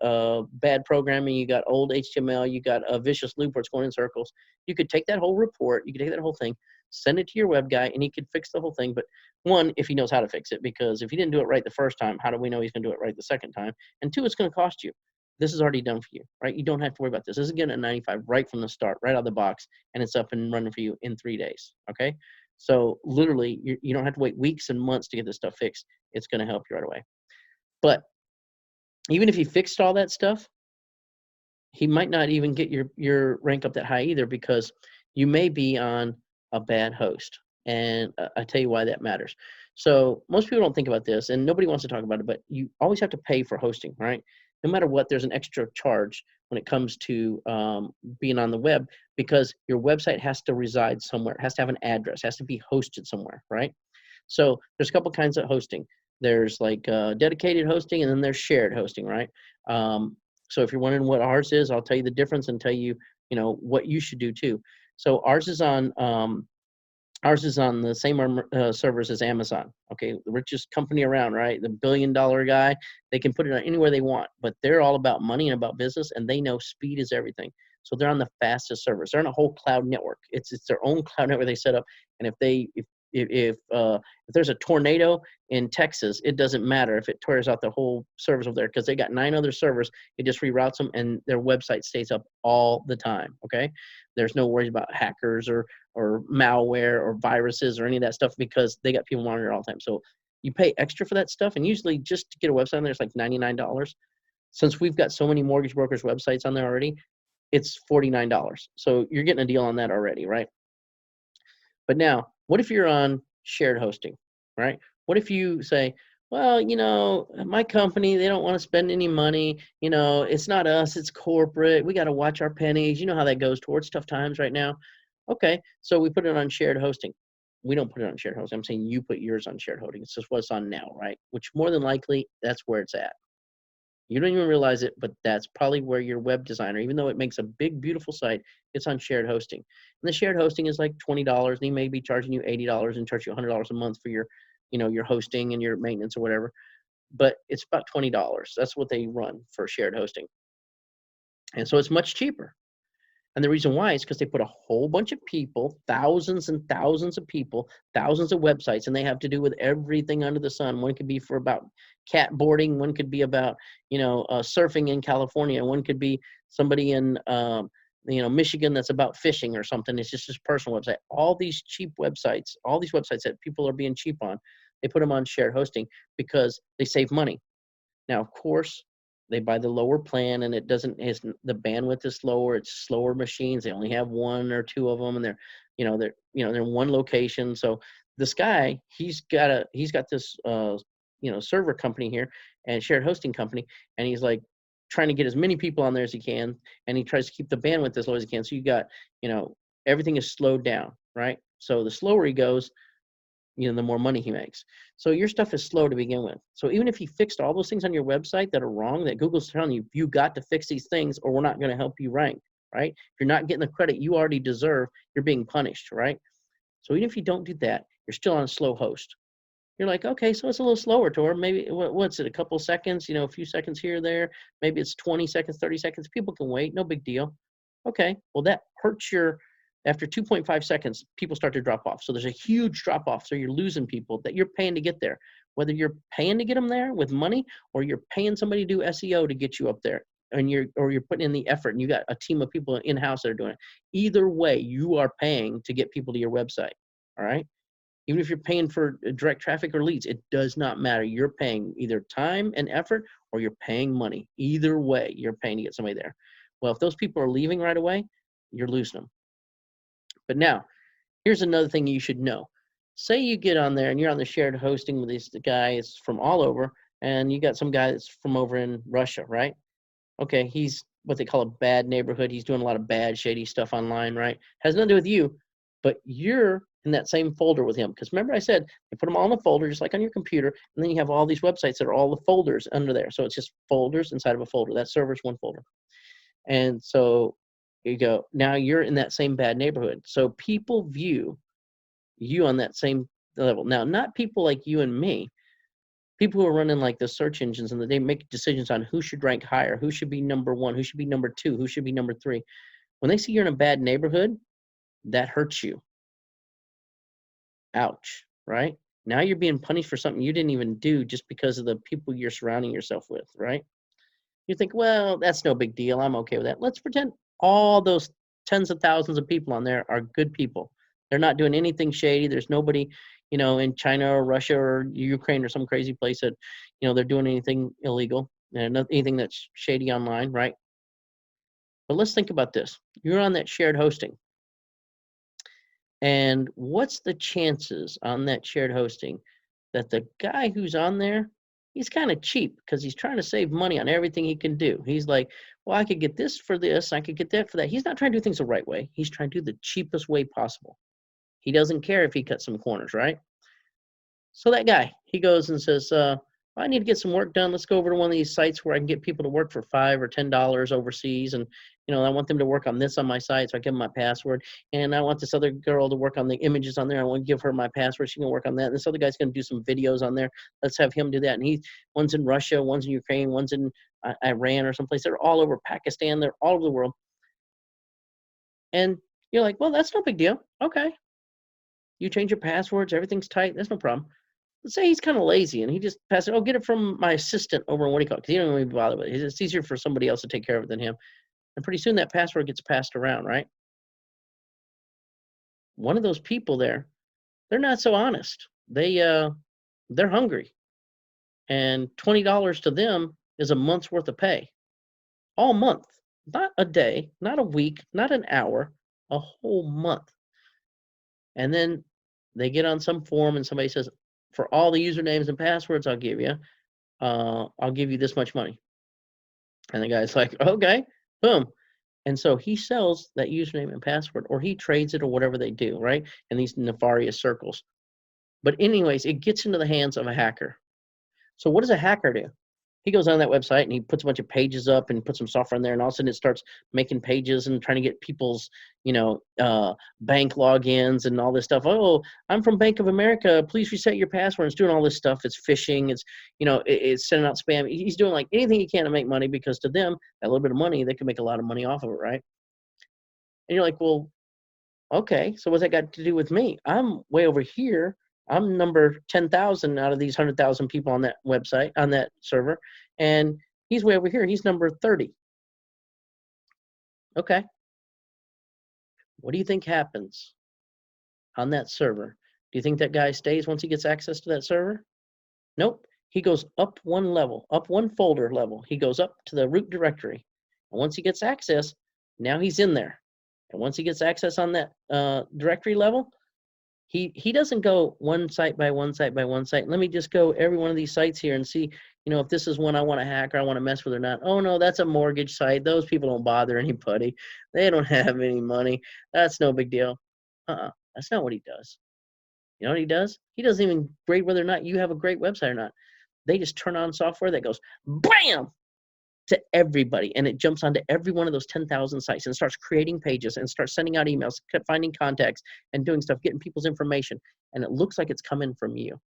bad programming, you got old HTML, you got a vicious loop where it's going in circles. You could take that whole report, you could take that whole thing, send it to your web guy, and he could fix the whole thing. But one, if he knows how to fix it, because if he didn't do it right the first time, how do we know he's going to do it right the second time? And two, it's going to cost you. This is already done for you, right? You don't have to worry about this. This is getting a 95 right from the start, right out of the box, and it's up and running for you in 3 days, okay? So literally, you don't have to wait weeks and months to get this stuff fixed. It's going to help you right away. But even if he fixed all that stuff, he might not even get your rank up that high either, because you may be on a bad host. And I tell you why that matters. So most people don't think about this, and nobody wants to talk about it, but you always have to pay for hosting, right? No matter what, there's an extra charge when it comes to being on the web, because your website has to reside somewhere. It has to have an address, has to be hosted somewhere, right? So there's a couple kinds of hosting. There's like dedicated hosting, and then there's shared hosting, right? So if you're wondering what ours is, I'll tell you the difference and tell you, what you should do too. So ours is on the same servers as Amazon. Okay, the richest company around, right? The $1 billion guy. They can put it on anywhere they want, but they're all about money and about business, and they know speed is everything. So they're on the fastest servers. They're on a whole cloud network. It's their own cloud network they set up. And if there's a tornado in Texas, it doesn't matter if it tears out the whole servers over there, because they got 9 other servers. It just reroutes them, and their website stays up all the time. Okay, there's no worries about hackers or malware or viruses or any of that stuff, because they got people monitoring all the time. So you pay extra for that stuff, and usually just to get a website on there, it's like $99. Since we've got so many mortgage brokers' websites on there already, it's $49. So you're getting a deal on that already, right? But now, what if you're on shared hosting, right? What if you say, well, my company, they don't want to spend any money. It's not us, it's corporate. We got to watch our pennies. You know how that goes towards tough times right now. Okay, so we put it on shared hosting. We don't put it on shared hosting. I'm saying you put yours on shared hosting. It's just what it's on now, right? Which more than likely, that's where it's at. You don't even realize it, but that's probably where your web designer, even though it makes a big, beautiful site, it's on shared hosting. And the shared hosting is like $20, and he may be charging you $80 and charge you $100 a month for your hosting and your maintenance or whatever. But it's about $20. That's what they run for shared hosting. And so it's much cheaper. And the reason why is because they put a whole bunch of people, thousands and thousands of people, thousands of websites, and they have to do with everything under the sun. One could be for about cat boarding. One could be about, surfing in California. One could be somebody in, Michigan that's about fishing or something. It's just his personal website. All these cheap websites, all these websites that people are being cheap on, they put them on shared hosting because they save money. Now, of course, they buy the lower plan, and the bandwidth is slower. It's slower machines. They only have 1 or 2 of them, and they're in one location. So this guy, he's got this server company here and shared hosting company, and he's like trying to get as many people on there as he can, and he tries to keep the bandwidth as low as he can. So you got, everything is slowed down, right? So the slower he goes, the more money he makes. So your stuff is slow to begin with. So even if he fixed all those things on your website that are wrong, that Google's telling you, you got to fix these things or we're not going to help you rank, right? If you're not getting the credit you already deserve, you're being punished, right? So even if you don't do that, you're still on a slow host. You're like, okay, so it's a little slower, Tor. Maybe, what's it, a couple seconds, a few seconds here or there. Maybe it's 20 seconds, 30 seconds. People can wait, no big deal. Okay, well, that hurts after 2.5 seconds, people start to drop off. So there's a huge drop off. So you're losing people that you're paying to get there. Whether you're paying to get them there with money, or you're paying somebody to do SEO to get you up there, and you're putting in the effort, and you got a team of people in-house that are doing it. Either way, you are paying to get people to your website. All right. Even if you're paying for direct traffic or leads, it does not matter. You're paying either time and effort, or you're paying money. Either way, you're paying to get somebody there. Well, if those people are leaving right away, you're losing them. But now, here's another thing you should know. say you get on there and you're on the shared hosting with these guys from all over, and you got some guy that's from over in Russia, right? Okay, he's what they call a bad neighborhood. He's doing a lot of bad, shady stuff online, right? Has nothing to do with you, but you're in that same folder with him. Because remember I said, they put them all in a folder, just like on your computer, and then you have all these websites that are all the folders under there. So it's just folders inside of a folder. That server's one folder. And so you go, now you're in that same bad neighborhood. So people view you on that same level. Now, not people like you and me, people who are running like the search engines, and they make decisions on who should rank higher, who should be number one, who should be number two, who should be number three. When they see you're in a bad neighborhood, that hurts you. Ouch, right? Now you're being punished for something you didn't even do just because of the people you're surrounding yourself with, right? You think, well, that's no big deal. I'm okay with that. Let's pretend all those tens of thousands of people on there are good people. They're not doing anything shady. There's nobody, in China or Russia or Ukraine or some crazy place that, they're doing anything illegal and anything that's shady online, right? But let's think about this. You're on that shared hosting. And what's the chances on that shared hosting that the guy who's on there, he's kind of cheap because he's trying to save money on everything he can do. He's like, well, I could get this for this, I could get that for that. He's not trying to do things the right way. He's trying to do the cheapest way possible. He doesn't care if he cuts some corners, right? So that guy, he goes and says, I need to get some work done. Let's go over to one of these sites where I can get people to work for $5 or $10 overseas. And, I want them to work on this on my site. So I give them my password. And I want this other girl to work on the images on there. I want to give her my password. She can work on that. And this other guy's going to do some videos on there. Let's have him do that. And one's in Russia, one's in Ukraine, one's in Iran or someplace. They're all over Pakistan. They're all over the world. And you're like, well, that's no big deal. Okay. You change your passwords. Everything's tight. That's no problem. Let's say he's kind of lazy and he just passes it. Oh, get it from my assistant over in what do you call it? Because he don't even bother with it. It's easier for somebody else to take care of it than him. And pretty soon that password gets passed around, right? One of those people there, they're not so honest. They're hungry. And $20 to them is a month's worth of pay. All month. Not a day, not a week, not an hour, a whole month. And then they get on some form and somebody says, for all the usernames and passwords I'll give you this much money. And the guy's like, okay, boom. And so he sells that username and password, or he trades it, or whatever they do, right? In these nefarious circles. But anyways, it gets into the hands of a hacker. So what does a hacker do? He goes on that website and he puts a bunch of pages up and puts some software in there, and all of a sudden it starts making pages and trying to get people's, bank logins and all this stuff. Oh, I'm from Bank of America. Please reset your password. It's doing all this stuff. It's phishing. It's, it's sending out spam. He's doing like anything he can to make money, because to them, that little bit of money, they can make a lot of money off of it, right? And you're like, well, okay, so what's that got to do with me? I'm way over here. I'm number 10,000 out of these 100,000 people on that website, on that server. And he's way over here. He's number 30. Okay. What do you think happens on that server? Do you think that guy stays once he gets access to that server? Nope. He goes up one level, up one folder level. He goes up to the root directory. And once he gets access, now he's in there. And once he gets access on that directory level, he doesn't go one site by one site by one site. Let me just go every one of these sites here and see, if this is one I want to hack or I want to mess with or not. Oh no, that's a mortgage site. Those people don't bother anybody. They don't have any money. That's no big deal. That's not what he does. You know what he does? He doesn't even grade whether or not you have a great website or not. They just turn on software that goes BAM to everybody, and it jumps onto every one of those 10,000 sites and starts creating pages and starts sending out emails, finding contacts and doing stuff, getting people's information, and it looks like it's coming from you.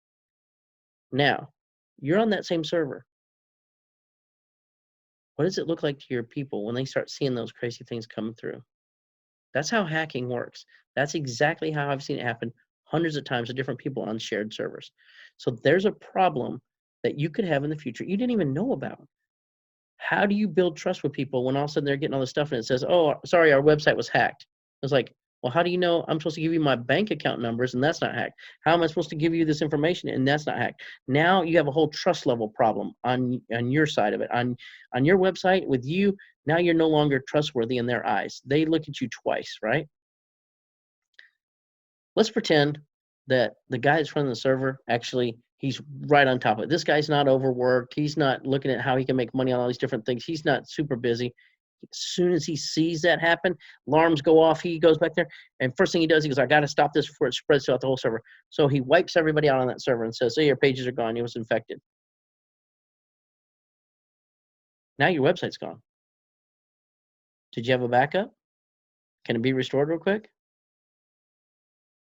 Now, you're on that same server. What does it look like to your people when they start seeing those crazy things coming through? That's how hacking works. That's exactly how I've seen it happen hundreds of times to different people on shared servers. So there's a problem that you could have in the future you didn't even know about. How do you build trust with people when all of a sudden they're getting all this stuff and it says, oh, sorry, our website was hacked? It's like, well, how do you know I'm supposed to give you my bank account numbers and that's not hacked? How am I supposed to give you this information and that's not hacked? Now you have a whole trust level problem on your side of it. On your website with you, now you're no longer trustworthy in their eyes. They look at you twice, right? Let's pretend that the guy that's running the server, actually, he's right on top of it. This guy's not overworked. He's not looking at how he can make money on all these different things. He's not super busy. As soon as he sees that happen, alarms go off. He goes back there, and first thing he does, he goes, I got to stop this before it spreads throughout the whole server. So he wipes everybody out on that server and says, hey, your pages are gone. You was infected. Now your website's gone. Did you have a backup? Can it be restored real quick?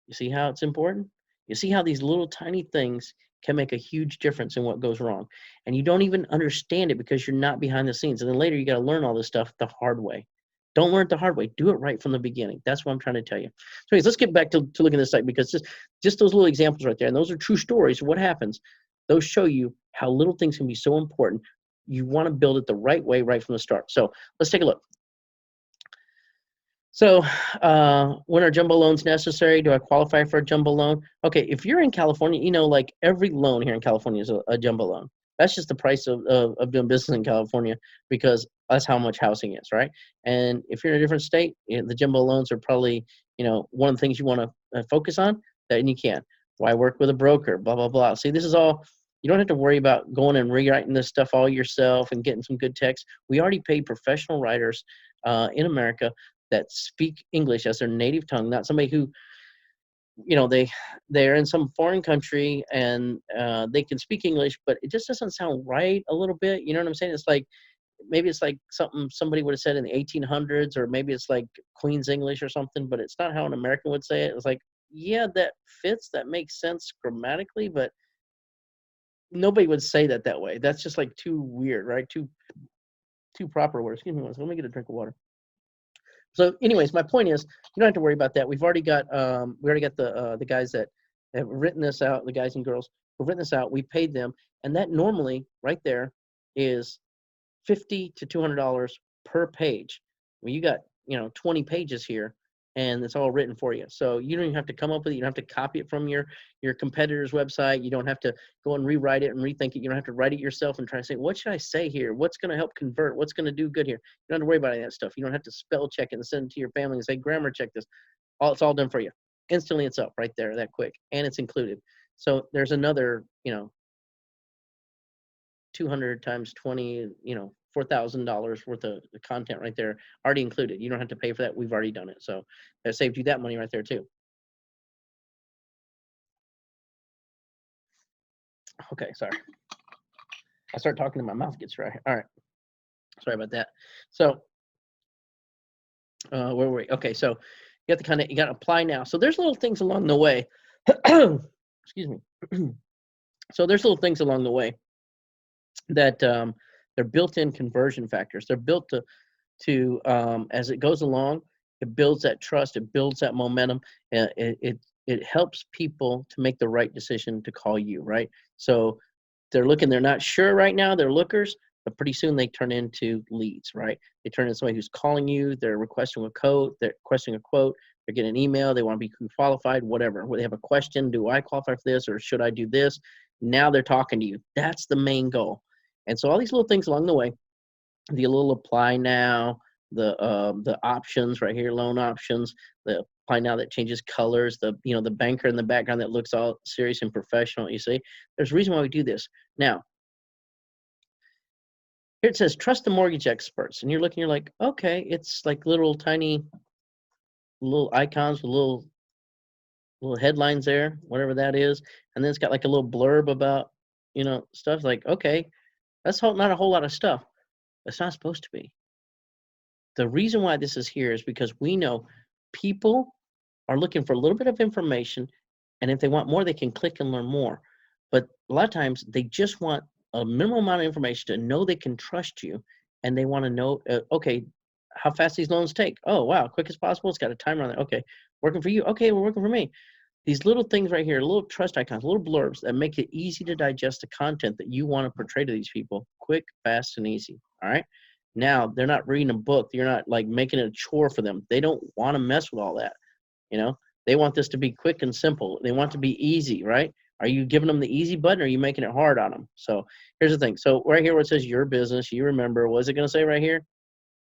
You see how it's important? You see how these little tiny things can make a huge difference in what goes wrong. And you don't even understand it because you're not behind the scenes. And then later you got to learn all this stuff the hard way. Don't learn it the hard way. Do it right from the beginning. That's what I'm trying to tell you. So anyways, let's get back to looking at this site, because just those little examples right there, and those are true stories of what happens. Those show you how little things can be so important. You want to build it the right way right from the start. So let's take a look. So when are jumbo loans necessary? Do I qualify for a jumbo loan? Okay, if you're in California, you know, like every loan here in California is a jumbo loan. That's just the price of doing business in California, because that's how much housing is, right? And if you're in a different state, the jumbo loans are probably, you know, one of the things you want to focus on, then you can. Why work with a broker, blah, blah, blah. See, this is all, you don't have to worry about going and rewriting this stuff all yourself and getting some good text. We already pay professional writers in America that speak English as their native tongue, not somebody who, you know, they're in some foreign country and they can speak English, but it just doesn't sound right a little bit. You know what I'm saying? It's like, maybe it's like something somebody would have said in the 1800s, or maybe it's like Queen's English or something, but it's not how an American would say it. It's like, yeah, that fits, that makes sense grammatically, but nobody would say that way. That's just like too weird, right? Too proper word. Excuse me one second. Let me get a drink of water. So anyways, my point is, you don't have to worry about that. We've already got the guys that have written this out, the guys and girls who've written this out. We paid them, and that normally right there is $50 to $200 per page. Well, you got, you know, 20 pages here, and it's all written for you. So you don't even have to come up with it. You don't have to copy it from your competitor's website. You don't have to go and rewrite it and rethink it. You don't have to write it yourself and try to say, what should I say here? What's going to help convert? What's going to do good here? You don't have to worry about any of that stuff. You don't have to spell check it and send it to your family and say, grammar check this. It's all done for you. Instantly it's up right there, that quick, and it's included. So there's another, you know, 200 times 20, you know, $4,000 worth of content right there already included. You don't have to pay for that. We've already done it. So that saved you that money right there too. Okay, sorry. I start talking and my mouth gets dry. All right. Sorry about that. So where were we? Okay, so you have to you got to apply now. So there's little things along the way. Excuse me. So there's little things along the way that they're built-in conversion factors. They're built to as it goes along, it builds that trust, it builds that momentum, and it helps people to make the right decision to call you, right? So they're looking, they're not sure right now, they're lookers, but pretty soon they turn into leads, right? They turn into somebody who's calling you, they're requesting a quote, they're getting an email, they want to be qualified, whatever. They have a question, do I qualify for this, or should I do this? Now they're talking to you. That's the main goal. And so all these little things along the way, the little apply now, the options right here, loan options, the apply now that changes colors, the banker in the background that looks all serious and professional. You see, there's a reason why we do this. Now, here it says trust the mortgage experts, and you're looking, you're like, okay, it's like little tiny little icons with little headlines there, whatever that is, and then it's got like a little blurb about, you know, stuff like, okay, that's not a whole lot of stuff. It's not supposed to be. The reason why this is here is because we know people are looking for a little bit of information, and if they want more, they can click and learn more. But a lot of times they just want a minimal amount of information to know they can trust you, and they want to know, okay, how fast these loans take. Oh, wow, quick as possible. It's got a timer on it. Okay, working for you. Okay, we're working for me. These little things right here, little trust icons, little blurbs that make it easy to digest the content that you want to portray to these people. Quick, fast, and easy. All right. Now they're not reading a book. You're not like making it a chore for them. They don't want to mess with all that. You know, they want this to be quick and simple. They want it to be easy, right? Are you giving them the easy button, or are you making it hard on them? So here's the thing. So right here where it says your business, you remember, what is it going to say right here?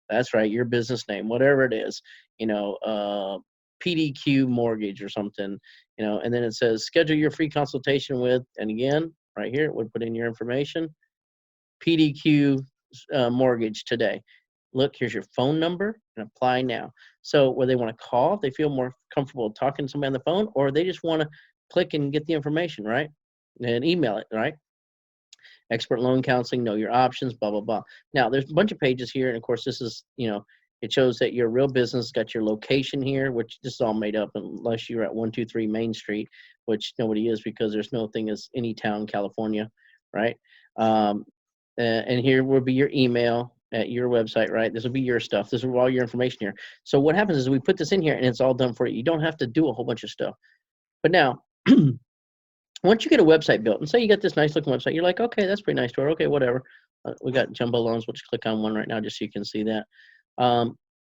That's right, your business name, whatever it is. You know, PDQ mortgage or something, you know, and then it says schedule your free consultation with, and again, right here, it would put in your information, PDQ mortgage today. Look, here's your phone number and apply now. So whether they want to call, if they feel more comfortable talking to somebody on the phone, or they just want to click and get the information, right? And email it, right? Expert loan counseling, know your options, blah, blah, blah. Now, there's a bunch of pages here. And of course, this is, you know, it shows that you're a real business, got your location here, which this is all made up unless you're at 123 Main Street, which nobody is because there's no thing as Anytown, California, right? And here will be your email at your website, right? This will be your stuff. This will be all your information here. So what happens is we put this in here and it's all done for you. You don't have to do a whole bunch of stuff. But now, once you get a website built, and say you got this nice looking website, you're like, okay, that's pretty nice to her. Okay, whatever. We got jumbo loans. We'll just click on one right now just so you can see that.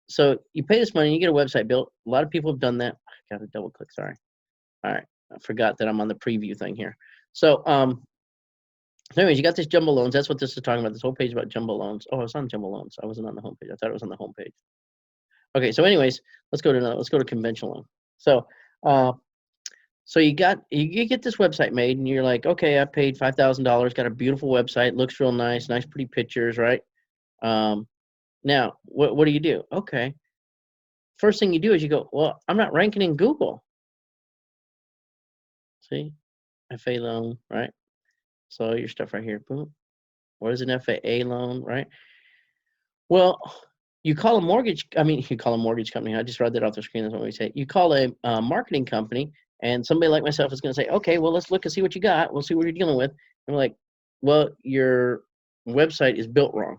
So you pay this money, and you get a website built. A lot of people have done that. I got to double click. Sorry. All right. I forgot that I'm on the preview thing here. So, anyways, you got this jumbo loans. That's what this is talking about. This whole page about jumbo loans. Oh, it's on jumbo loans. I wasn't on the homepage. I thought it was on the homepage. Okay. So anyways, let's go to conventional loan. So, so you get this website made, and you're like, okay, I paid $5,000, got a beautiful website, looks real nice, pretty pictures, right? Now, what do you do? Okay, first thing you do is you go, well, I'm not ranking in Google. See, FA loan, right? So your stuff right here, boom. What is an FAA loan, right? Well, you call a mortgage. I mean, you call a mortgage company. I just read that off the screen. That's what we say. You call a marketing company. And somebody like myself is going to say, okay, well, let's look and see what you got. We'll see what you're dealing with. And we're like, well, your website is built wrong.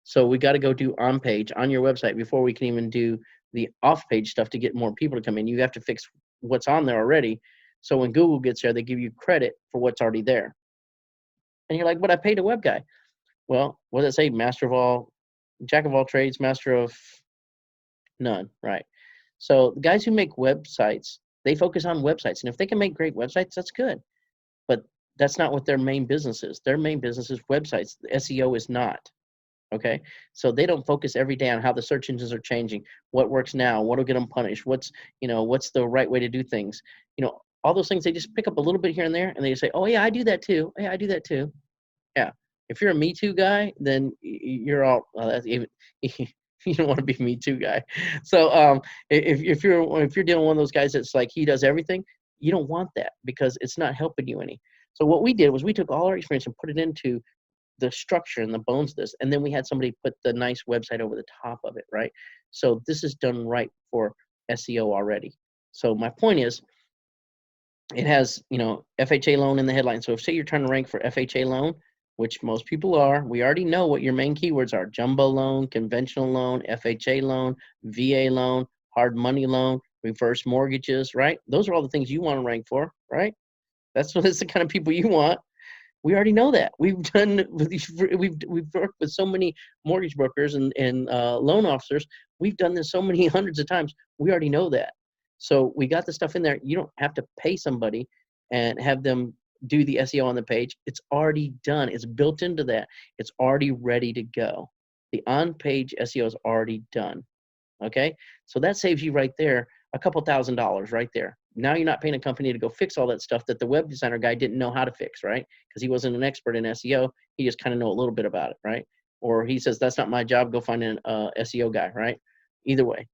So we got to go do on page on your website before we can even do the off page stuff to get more people to come in. You have to fix what's on there already. So when Google gets there, they give you credit for what's already there. And you're like, but I paid a web guy. Well, what does it say? Master of all, jack of all trades, master of none, right? So the guys who make websites, they focus on websites. And if they can make great websites, that's good. But that's not what their main business is. Their main business is websites. The SEO is not. Okay. So they don't focus every day on how the search engines are changing, what works now, what'll get them punished, what's the right way to do things. All those things, they just pick up a little bit here and there, and they say, oh yeah, I do that too. Yeah, I do that too. Yeah. If you're a Me Too guy, then you're all, that's even, you don't want to be a Me Too guy. So if you're dealing with one of those guys that's like he does everything, you don't want that because it's not helping you any. So what we did was we took all our experience and put it into the structure and the bones of this, and then we had somebody put the nice website over the top of it, right? So this is done right for SEO already. So my point is, it has FHA loan in the headline. So if say you're trying to rank for FHA loan, which most people are, we already know what your main keywords are: jumbo loan, conventional loan, FHA loan, VA loan, hard money loan, reverse mortgages, right? Those are all the things you want to rank for, right? That's the kind of people you want. We already know that. We've worked with so many mortgage brokers and loan officers. We've done this so many hundreds of times. We already know that. So we got the stuff in there. You don't have to pay somebody and have them do the SEO on the page. It's already done. It's built into that. It's already ready to go. The on-page SEO is already done. Okay, so that saves you right there a couple $1,000s right there. Now you're not paying a company to go fix all that stuff that the web designer guy didn't know how to fix, right? Because he wasn't an expert in SEO. He just kind of know a little bit about it, right? Or he says, that's not my job. Go find an SEO guy, right? Either way,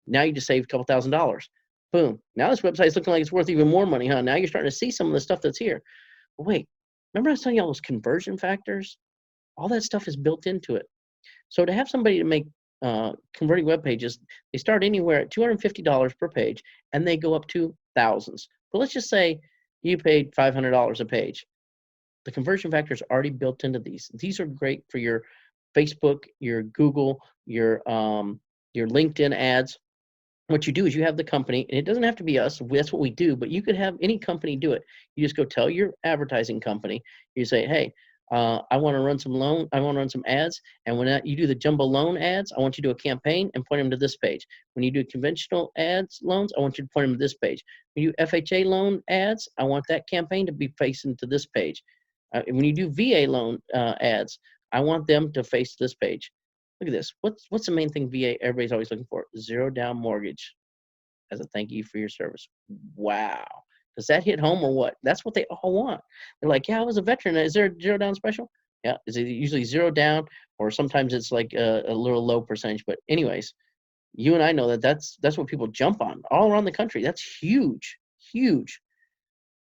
now you just saved a couple $1,000s. Boom. Now this website's looking like it's worth even more money, huh? Now you're starting to see some of the stuff that's here. But wait, remember I was telling you all those conversion factors? All that stuff is built into it. So to have somebody to make converting web pages, they start anywhere at $250 per page, and they go up to thousands. But let's just say you paid $500 a page. The conversion factor is already built into these. These are great for your Facebook, your Google, your LinkedIn ads. What you do is you have the company, and it doesn't have to be us. That's what we do, but you could have any company do it. You just go tell your advertising company. You say, hey, I want to run some ads, and when you do the jumbo loan ads, I want you to do a campaign and point them to this page. When you do conventional loans, I want you to point them to this page. When you do FHA loan ads, I want that campaign to be facing to this page. When you do VA loan ads, I want them to face this page. Look at this. What's the main thing VA everybody's always looking for? Zero down mortgage. as a thank you for your service. Wow. Does that hit home or what? That's what they all want. They're like, yeah, I was a veteran. Is there a zero down special? Yeah. Is it usually zero down, or sometimes it's like a little low percentage? But anyways, you and I know that that's what people jump on all around the country. That's huge, huge.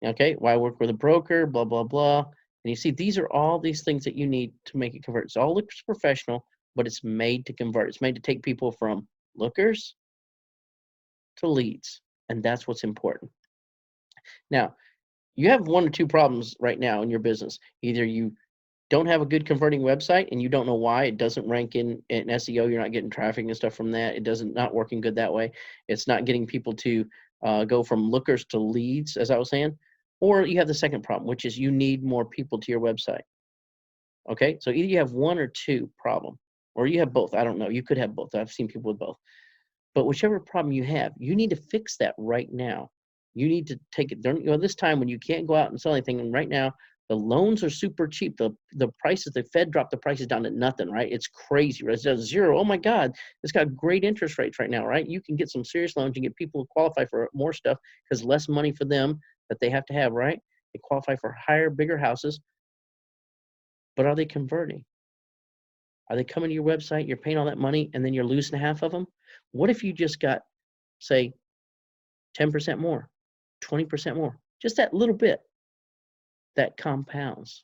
Okay. Why work with a broker? Blah, blah, blah. And you see, these are all these things that you need to make it convert. It all looks professional, but it's made to convert. It's made to take people from lookers to leads. And that's what's important. Now, you have one or two problems right now in your business. Either you don't have a good converting website and you don't know why it doesn't rank in SEO. You're not getting traffic and stuff from that. It doesn't not working good that way. It's not getting people to go from lookers to leads, as I was saying. Or you have the second problem, which is you need more people to your website. Okay, so either you have one or two problem, or you have both. I don't know. You could have both. I've seen people with both. But whichever problem you have, you need to fix that right now. You need to take it. This time when you can't go out and sell anything, and right now the loans are super cheap. The prices, the Fed dropped the prices down to nothing, right? It's crazy, right? It's down to zero. Oh my God, it's got great interest rates right now, right? You can get some serious loans. You get people who qualify for more stuff because less money for them that they have to have, right? They qualify for higher, bigger houses. But are they converting? Are they coming to your website? You're paying all that money and then you're losing half of them? What if you just got, say, 10% more, 20% more, just that little bit? That compounds.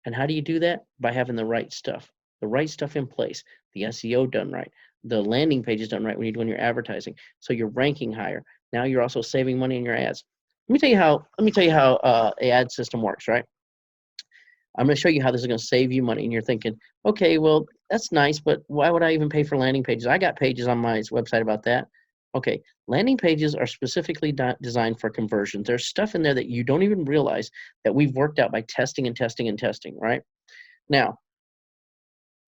And how do you do that? By having the right stuff in place, the SEO done right, the landing pages done right when you're doing your advertising, so you're ranking higher. Now you're also saving money in your ads. Let me tell you how a ad system works, right? I'm going to show you how this is going to save you money. And you're thinking, okay, well, that's nice, but why would I even pay for landing pages? I got pages on my website about that. Okay, landing pages are specifically designed for conversions. There's stuff in there that you don't even realize that we've worked out by testing and testing and testing, right? Now,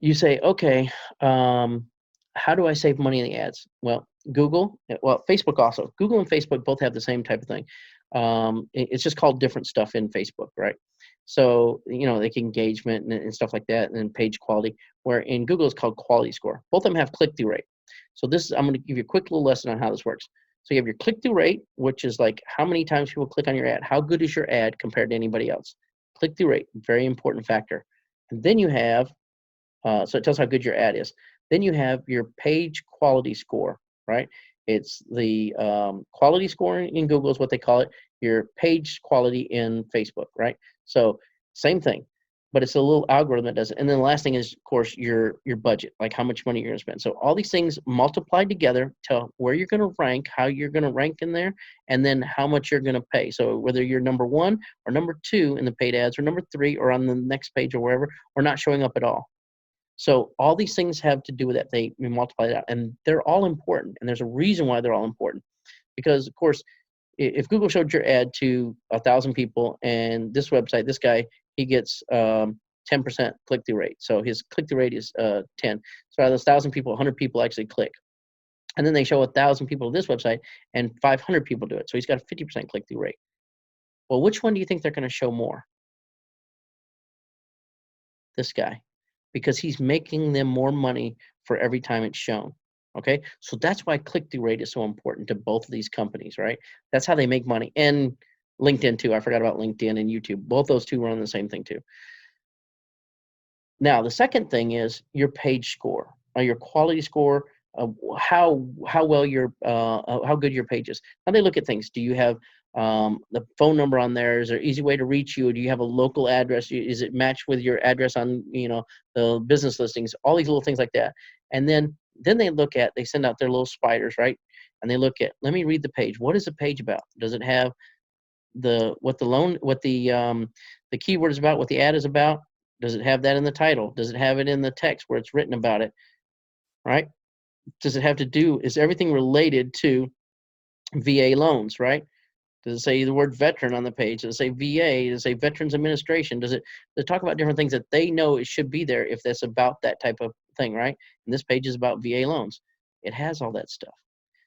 you say, okay, how do I save money in the ads? Well, Facebook also. Google and Facebook both have the same type of thing. It's just called different stuff in Facebook, right? So, like engagement and stuff like that, and then page quality, where in Google it's called quality score. Both of them have click-through rate. So I'm going to give you a quick little lesson on how this works. So you have your click-through rate, which is like how many times people click on your ad. How good is your ad compared to anybody else? Click-through rate, very important factor. And then you have, so it tells how good your ad is. Then you have your page quality score, right? It's the quality score in Google is what they call it. Your page quality in Facebook, right? So same thing, but it's a little algorithm that does it. And then the last thing is, of course, your budget, like how much money you're going to spend. So all these things multiplied together tell where you're going to rank, how you're going to rank in there, and then how much you're going to pay. So whether you're number 1 or number 2 in the paid ads, or number 3 or on the next page or wherever, or not showing up at all. So all these things have to do with that. They multiply it out, and they're all important. And there's a reason why they're all important, because of course, if Google showed your ad to 1,000 people, and this website, this guy, he gets 10% click-through rate. So his click-through rate is 10. So out of those 1,000 people, 100 people actually click. And then they show 1,000 people to this website, and 500 people do it. So he's got a 50% click-through rate. Well, which one do you think they're going to show more? This guy, because he's making them more money for every time it's shown. Okay, so that's why click-through rate is so important to both of these companies, right? That's how they make money. And LinkedIn too. I forgot about LinkedIn and YouTube. Both those two run the same thing too. Now, the second thing is your page score, or your quality score, how well how good your page is. Now they look at things. Do you have the phone number on there? Is there an easy way to reach you? Do you have a local address? Is it matched with your address on the business listings? All these little things like that. And then they send out their little spiders, right? And they look at, let me read the page. What is the page about? Does it have what the keyword is about, what the ad is about? Does it have that in the title? Does it have it in the text where it's written about it? Right? Does it have to do, is everything related to VA loans, right? Does it say the word veteran on the page? Does it say VA? Does it say Veterans Administration? Does it talk about different things that they know it should be there if that's about that type of thing, right? And this page is about VA loans. It has all that stuff.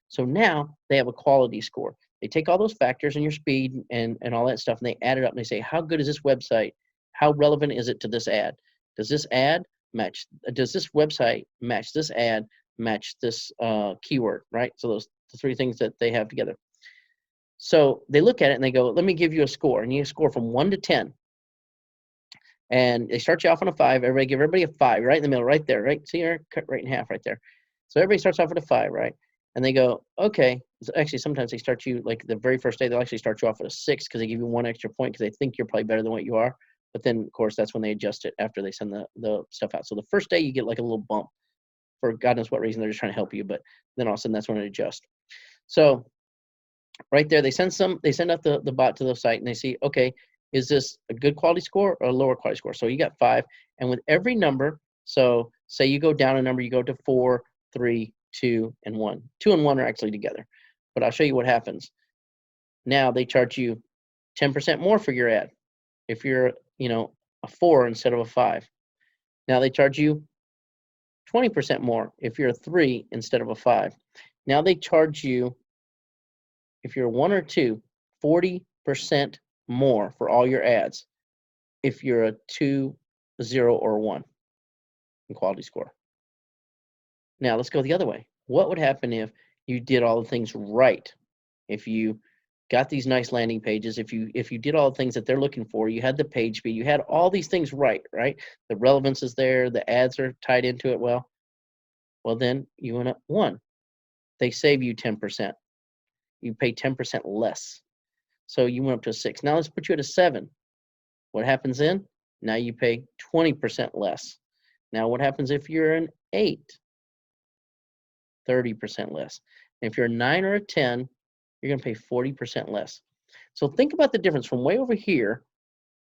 So now they have a quality score. They take all those factors and your speed and all that stuff, and they add it up and they say, how good is this website? How relevant is it to this ad? Does this ad match? Does this website match this ad, match this keyword, right? So those the three things that they have together. So they look at it and they go, let me give you a score. And you score from 1 to 10. And they start you off on a 5. Everybody give everybody a 5, right in the middle, right there, right? See here, cut right in half right there. So everybody starts off with a 5, right? And they go, okay. So actually, sometimes they start you, like the very first day, they'll actually start you off with a 6 because they give you 1 extra point because they think you're probably better than what you are. But then, of course, that's when they adjust it after they send the stuff out. So the first day you get like a little bump for God knows what reason. They're just trying to help you. But then all of a sudden, that's when it adjusts. So right there, they send out the bot to the site and they see, okay, is this a good quality score or a lower quality score? So you got 5, and with every number, so say you go down a number, you go to 4, 3, 2, and 1. 2 and 1 are actually together, but I'll show you what happens. Now they charge you 10% more for your ad if you're, a 4 instead of a 5. Now they charge you 20% more if you're a 3 instead of a 5. Now they charge you, if you're a 1 or 2, 40% more for all your ads if you're a 2, 0, or 1 in quality score. Now let's go the other way. What would happen if you did all the things right? If you got these nice landing pages, if you did all the things that they're looking for, you had the page speed, you had all these things right? The relevance is there, the ads are tied into it well. Well, then you went up 1. They save you 10%. You pay 10% less. So you went up to a 6. Now let's put you at a 7. What happens then? Now you pay 20% less. Now what happens if you're an 8? 30% less. And if you're a 9 or a 10, you're going to pay 40% less. So think about the difference from way over here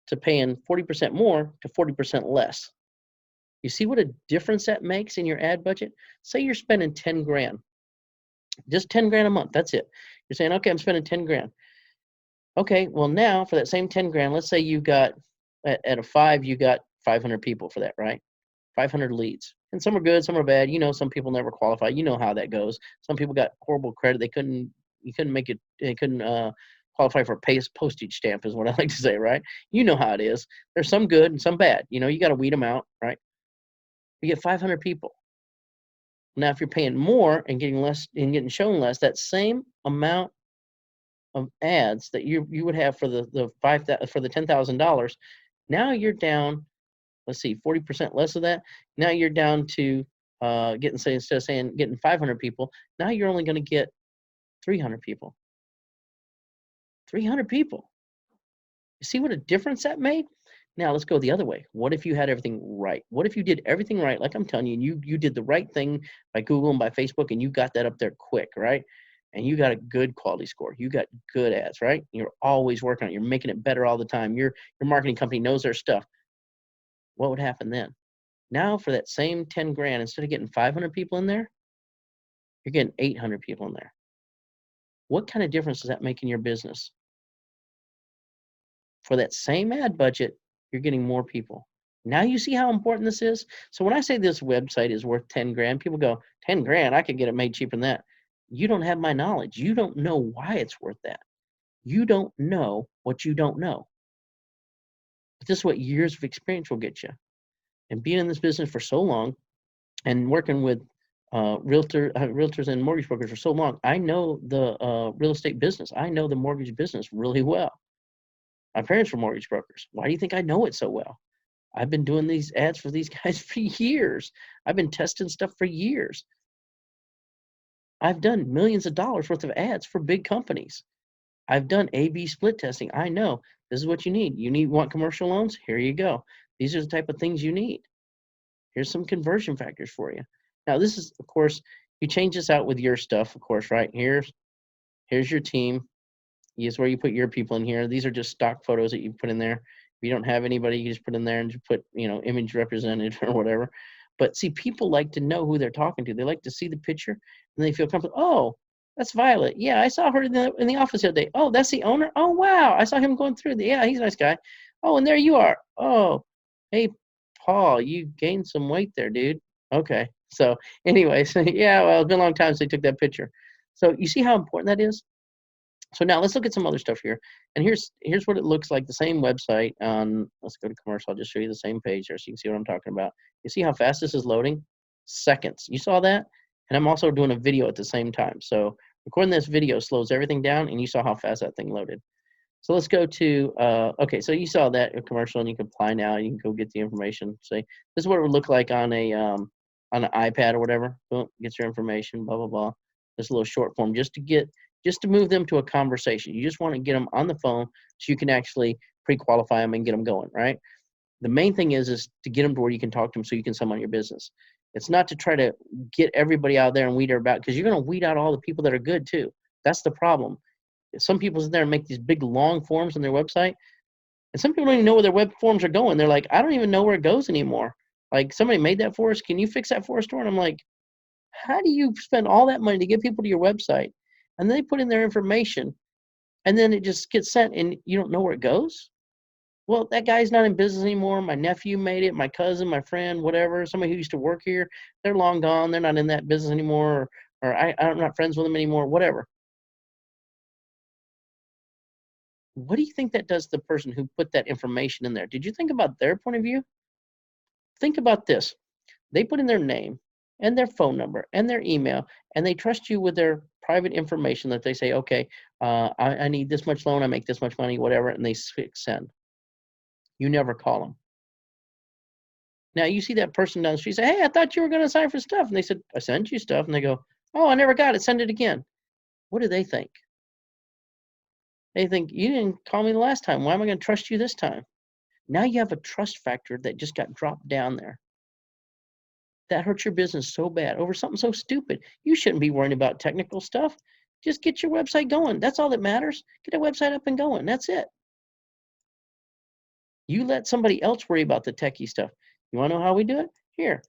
to paying 40% more to 40% less. You see what a difference that makes in your ad budget? Say you're spending 10 grand. Just 10 grand a month. That's it. You're saying, okay, I'm spending 10 grand. Okay, well now for that same 10 grand, let's say you got, at a 5, you got 500 people for that, right? 500 leads. And some are good, some are bad. Some people never qualify. You know how that goes. Some people got horrible credit. You couldn't make it, they couldn't qualify for a postage stamp is what I like to say, right? You know how it is. There's some good and some bad. You got to weed them out, right? You get 500 people. Now, if you're paying more and getting less and getting shown less, that same amount of ads that you would have for the $10,000, now you're down. Let's see, 40% less of that. Now you're down to instead of saying getting 500 people, now you're only going to get 300 people. 300 people. You see what a difference that made? Now let's go the other way. What if you had everything right? What if you did everything right? Like I'm telling you, you did the right thing by Google and by Facebook, and you got that up there quick, right? And you got a good quality score. You got good ads, right? You're always working on it. You're making it better all the time. Your marketing company knows their stuff. What would happen then? Now for that same 10 grand, instead of getting 500 people in there, you're getting 800 people in there. What kind of difference does that make in your business? For that same ad budget, you're getting more people. Now you see how important this is? So when I say this website is worth 10 grand, people go, 10 grand, I could get it made cheaper than that. You don't have my knowledge. You don't know why it's worth that. You don't know what you don't know. But this is what years of experience will get you. And being in this business for so long and working with realtors and mortgage brokers for so long, I know the real estate business. I know the mortgage business really well. My parents were mortgage brokers. Why do you think I know it so well? I've been doing these ads for these guys for years. I've been testing stuff for years. I've done millions of dollars worth of ads for big companies. I've done A/B split testing. I know this is what you need. Want commercial loans? Here you go. These are the type of things you need. Here's some conversion factors for you. Now, this is, of course, you change this out with your stuff, of course, right? Here's your team. Here's where you put your people in here. These are just stock photos that you put in there. If you don't have anybody, you just put in there and just put, image represented or whatever. But see, people like to know who they're talking to. They like to see the picture and they feel comfortable. Oh, that's Violet. Yeah, I saw her in the office the other day. Oh, that's the owner. Oh, wow. I saw him going through. Yeah, he's a nice guy. Oh, and there you are. Oh, hey, Paul, you gained some weight there, dude. Okay. So anyway, yeah, well, it's been a long time since they took that picture. So you see how important that is? So now let's look at some other stuff here. And here's what it looks like, the same website. Let's go to commercial. I'll just show you the same page there so you can see what I'm talking about. You see how fast this is loading? Seconds. You saw that? And I'm also doing a video at the same time. So Recording this video slows everything down, and you saw how fast that thing loaded. So let's go to, okay, so you saw that commercial, and you can apply now. You can go get the information. Say, this is what it would look like on an iPad or whatever. Boom, gets your information, blah, blah, blah. This little short form just to move them to a conversation. You just want to get them on the phone so you can actually pre-qualify them and get them going, right? The main thing is to get them to where you can talk to them so you can sell them on your business. It's not to try to get everybody out there and weed everybody out, because you're going to weed out all the people that are good too. That's the problem. Some people sit there and make these big long forms on their website, and some people don't even know where their web forms are going. They're like, I don't even know where it goes anymore. Like, somebody made that for us. Can you fix that for us, store? And I'm like, how do you spend all that money to get people to your website, and they put in their information, and then it just gets sent, and you don't know where it goes? Well, that guy's not in business anymore. My nephew made it, my cousin, my friend, whatever, somebody who used to work here, they're long gone. They're not in that business anymore, or I'm not friends with them anymore, whatever. What do you think that does to the person who put that information in there? Did you think about their point of view? Think about this. They put in their name and their phone number and their email, and they trust you with their private information that they say, okay, I need this much loan, I make this much money, whatever, and they click send. You never call them. Now you see that person down the street say, hey, I thought you were going to sign for stuff. And they said, I sent you stuff. And they go, oh, I never got it. Send it again. What do they think? They think, you didn't call me the last time. Why am I going to trust you this time? Now you have a trust factor that just got dropped down there. That hurts your business so bad over something so stupid. You shouldn't be worrying about technical stuff. Just get your website going. That's all that matters. Get a website up and going. That's it. You let somebody else worry about the techie stuff. You want to know how we do it? Here.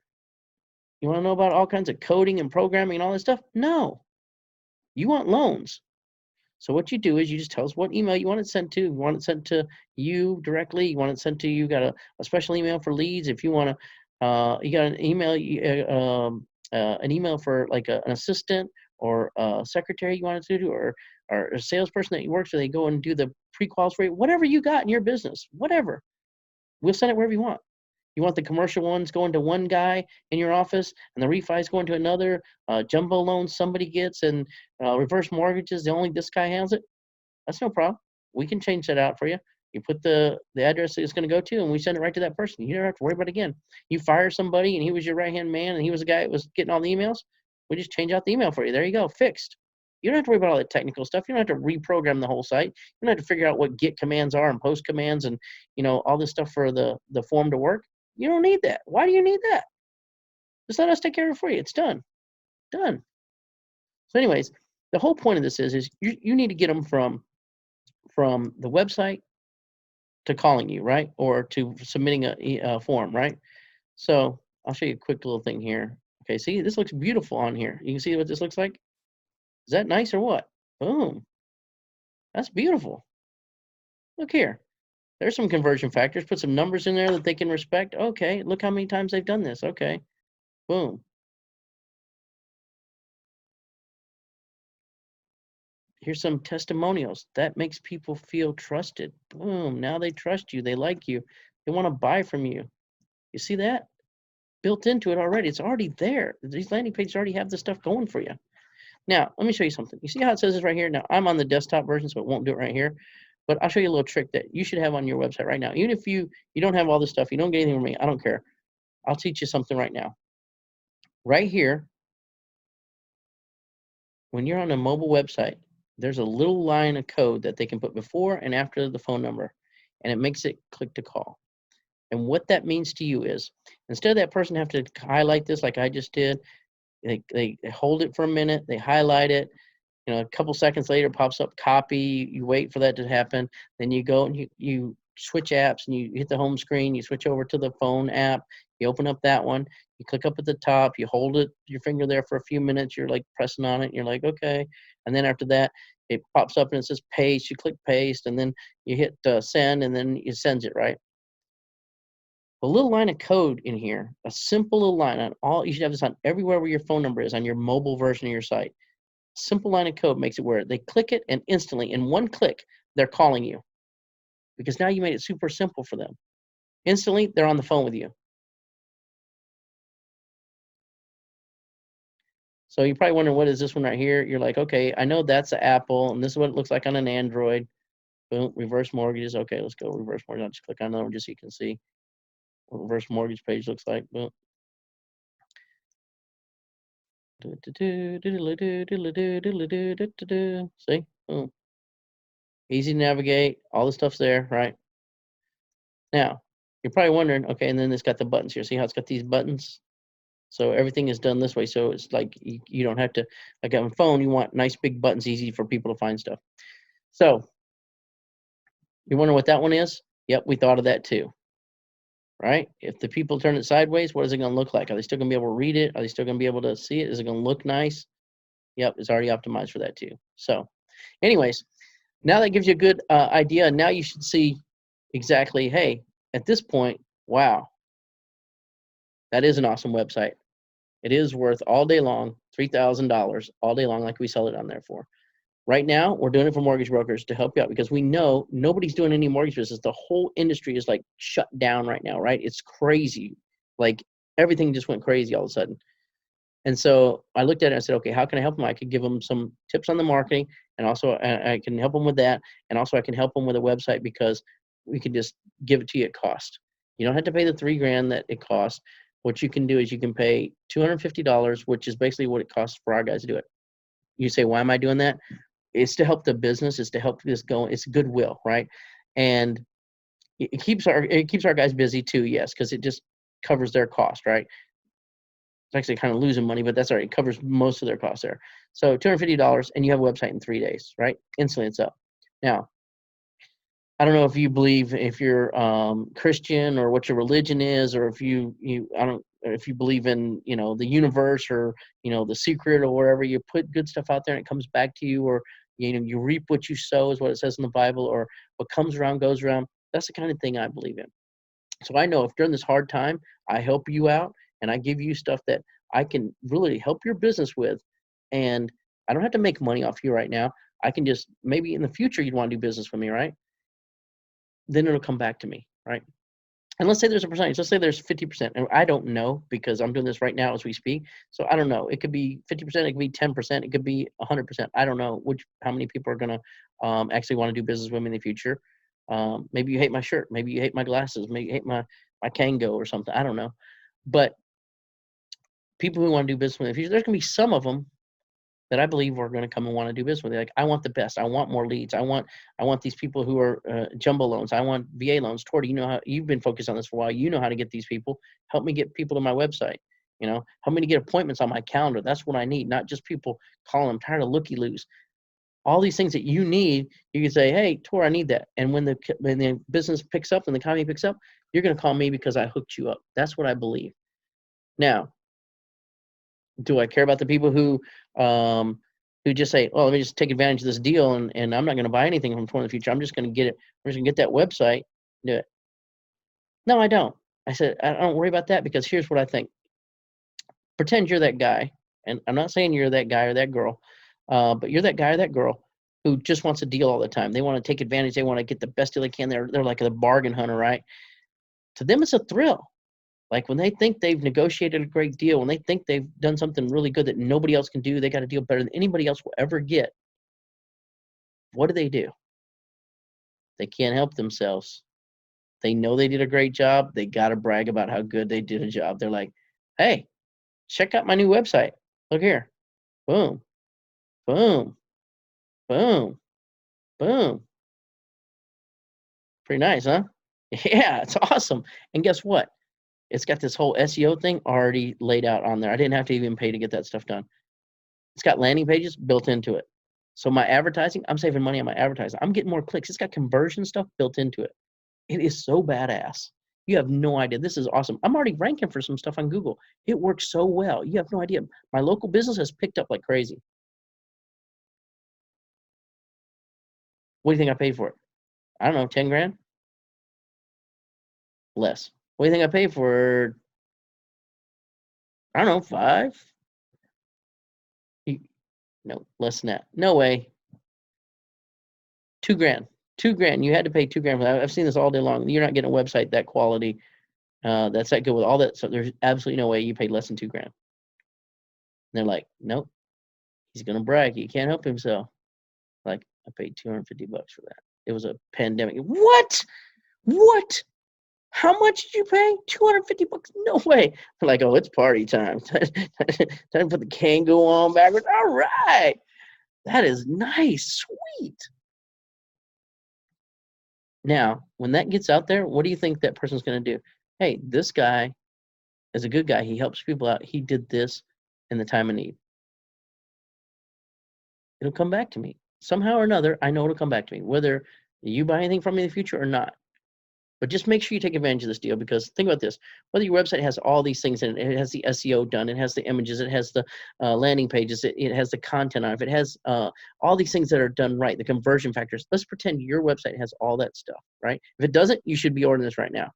You want to know about all kinds of coding and programming and all this stuff? No. You want loans. So what you do is you just tell us what email you want it sent to. You want it sent to you directly. You want it sent to you. Got a special email for leads. If you want to, you got an email for like an assistant or a secretary you want it to do, or a salesperson that you work for. They go and do the pre-quals for you. Whatever you got in your business, whatever, we'll send it wherever you want. You want the commercial ones going to one guy in your office, and the refis going to another. Jumbo loans somebody gets, and reverse mortgages, this guy handles it. That's no problem. We can change that out for you. You put the address it's going to go to, and we send it right to that person. You don't have to worry about it again. You fire somebody, and he was your right-hand man, and he was the guy that was getting all the emails. We just change out the email for you. There you go, fixed. You don't have to worry about all that technical stuff. You don't have to reprogram the whole site. You don't have to figure out what get commands are and post commands and all this stuff for the form to work. You don't need that. Why do you need that? Just let us take care of it for you. It's done. Done. So anyways, the whole point of this is you need to get them from the website to calling you, right? Or to submitting a form, right? So I'll show you a quick little thing here. Okay, see, this looks beautiful on here. You can see what this looks like? Is that nice or what? Boom. That's beautiful. Look here. There's some conversion factors. Put some numbers in there that they can respect. Okay, look how many times they've done this. Okay, boom. Here's some testimonials. That makes people feel trusted. Boom, now they trust you. They like you. They want to buy from you. You see that? Built into it already. It's already there. These landing pages already have this stuff going for you. Now, let me show you something. You see how it says this right here? Now, I'm on the desktop version, so it won't do it right here. But I'll show you a little trick that you should have on your website right now. Even if you don't have all this stuff, you don't get anything from me, I don't care. I'll teach you something right now. Right here, when you're on a mobile website, there's a little line of code that they can put before and after the phone number, and it makes it click to call. And what that means to you is, instead of that person have to highlight this like I just did, they hold it for a minute, they highlight it, a couple seconds later, it pops up copy. You wait for that to happen. Then you go and you switch apps and you hit the home screen. You switch over to the phone app. You open up that one. You click up at the top. You hold your finger there for a few minutes. You're like pressing on it. And you're like, okay. And then after that, it pops up and it says paste. You click paste, and then you hit send, and then it sends it, right? A little line of code in here, a simple little line on all. You should have this on everywhere where your phone number is on your mobile version of your site. Simple line of code makes it where they click it, and instantly, in one click, they're calling you, because now you made it super simple for them. Instantly, they're on the phone with you. So you're probably wondering, what is this one right here? You're like, okay, I know that's an Apple, and this is what it looks like on an Android. Boom, reverse mortgages. Okay, let's go reverse mortgage. I'll just click on another one just so you can see what reverse mortgage page looks like. Boom. See? Boom. Easy to navigate. All the stuff's there, right? Now, you're probably wondering, okay, and then it's got the buttons here. See how it's got these buttons? So everything is done this way. So it's like you don't have to, like on a phone, you want nice big buttons, easy for people to find stuff. So you wonder what that one is? Yep, we thought of that too, right? If the people turn it sideways, what is it going to look like? Are they still going to be able to read it? Are they still going to be able to see it? Is it going to look nice? Yep, it's already optimized for that too. So anyways, now that gives you a good idea. Now you should see exactly, hey, at this point, wow, that is an awesome website. It is worth all day long, $3,000 all day long, like we sell it on there for. Right now, we're doing it for mortgage brokers to help you out because we know nobody's doing any mortgage business. The whole industry is like shut down right now, right? It's crazy. Like everything just went crazy all of a sudden. And so I looked at it and I said, okay, how can I help them? I could give them some tips on the marketing, and also I can help them with that. And also I can help them with a website because we can just give it to you at cost. You don't have to pay the $3,000 that it costs. What you can do is you can pay $250, which is basically what it costs for our guys to do it. You say, why am I doing that? It's to help the business. It's to help this go. It's goodwill, right? And it keeps our guys busy too. Yes, because it just covers their cost, right? It's actually kind of losing money, but that's all right. It covers most of their costs there. So $250, and you have a website in 3 days, right? Instantly, it's up. Now, I don't know if you believe, if you're Christian, or what your religion is, or if if you believe in the universe, or the secret, or wherever you put good stuff out there and it comes back to you, or you reap what you sow is what it says in the Bible, or what comes around goes around. That's the kind of thing I believe in. So I know if during this hard time I help you out and I give you stuff that I can really help your business with, and I don't have to make money off you right now. I can just, maybe in the future you'd want to do business with me, right? Then it'll come back to me, right? And let's say there's a percentage. Let's say there's 50%, and I don't know because I'm doing this right now as we speak. So I don't know. It could be 50%. It could be 10%. It could be 100%. I don't know how many people are gonna actually want to do business with me in the future. Maybe you hate my shirt. Maybe you hate my glasses. Maybe you hate my Kango or something. I don't know. But people who want to do business with me in the future, there's gonna be some of them that I believe are going to come and want to do business with you. Like, I want the best. I want more leads. I want these people who are jumbo loans. I want VA loans. Torty, you've been focused on this for a while. You know how to get these people. Help me get people to my website. Help me to get appointments on my calendar. That's what I need. Not just people calling. I'm tired of looky-loos. All these things that you need, you can say, hey, Tor, I need that. And when the business picks up and the economy picks up, you're going to call me because I hooked you up. That's what I believe. Now, do I care about the people who just say, "Oh, let me just take advantage of this deal, and I'm not going to buy anything from Tor in the future. I'm just going to get it. I'm just going to get that website, do it." No, I don't. I said, I don't worry about that, because here's what I think. Pretend you're that guy, and I'm not saying you're that guy or that girl, but you're that guy or that girl who just wants a deal all the time. They want to take advantage. They want to get the best deal they can. They're like a bargain hunter, right? To them, it's a thrill. Like when they think they've negotiated a great deal, when they think they've done something really good that nobody else can do, they got a deal better than anybody else will ever get. What do? They can't help themselves. They know they did a great job. They got to brag about how good they did a job. They're like, hey, check out my new website. Look here. Boom, boom, boom, boom. Pretty nice, huh? Yeah, it's awesome. And guess what? It's got this whole SEO thing already laid out on there. I didn't have to even pay to get that stuff done. It's got landing pages built into it. So my advertising, I'm saving money on my advertising. I'm getting more clicks. It's got conversion stuff built into it. It is so badass. You have no idea. This is awesome. I'm already ranking for some stuff on Google. It works so well. You have no idea. My local business has picked up like crazy. What do you think I paid for it? I don't know, 10 grand? Less. What do you think I paid for? I don't know, 5? No, less than that. No way. 2 grand. 2 grand. You had to pay 2 grand for that. I've seen this all day long. You're not getting a website that quality, that's that good with all that. So there's absolutely no way you paid less than 2 grand. they're like, nope, he's going to brag. He can't help himself. Like, I paid $250 for that. It was a pandemic. What? What? How much did you pay? $250? No way. I'm like, oh, it's party time. Time to put the Kangol on backwards. All right. That is nice. Sweet. Now, when that gets out there, what do you think that person's going to do? Hey, this guy is a good guy. He helps people out. He did this in the time of need. It'll come back to me. Somehow or another, I know it'll come back to me, whether you buy anything from me in the future or not. But just make sure you take advantage of this deal, because think about this. Whether your website has all these things in it, it has the SEO done, it has the images, it has the landing pages, it has the content on it, it has all these things that are done right, the conversion factors. Let's pretend your website has all that stuff, right? If it doesn't, you should be ordering this right now,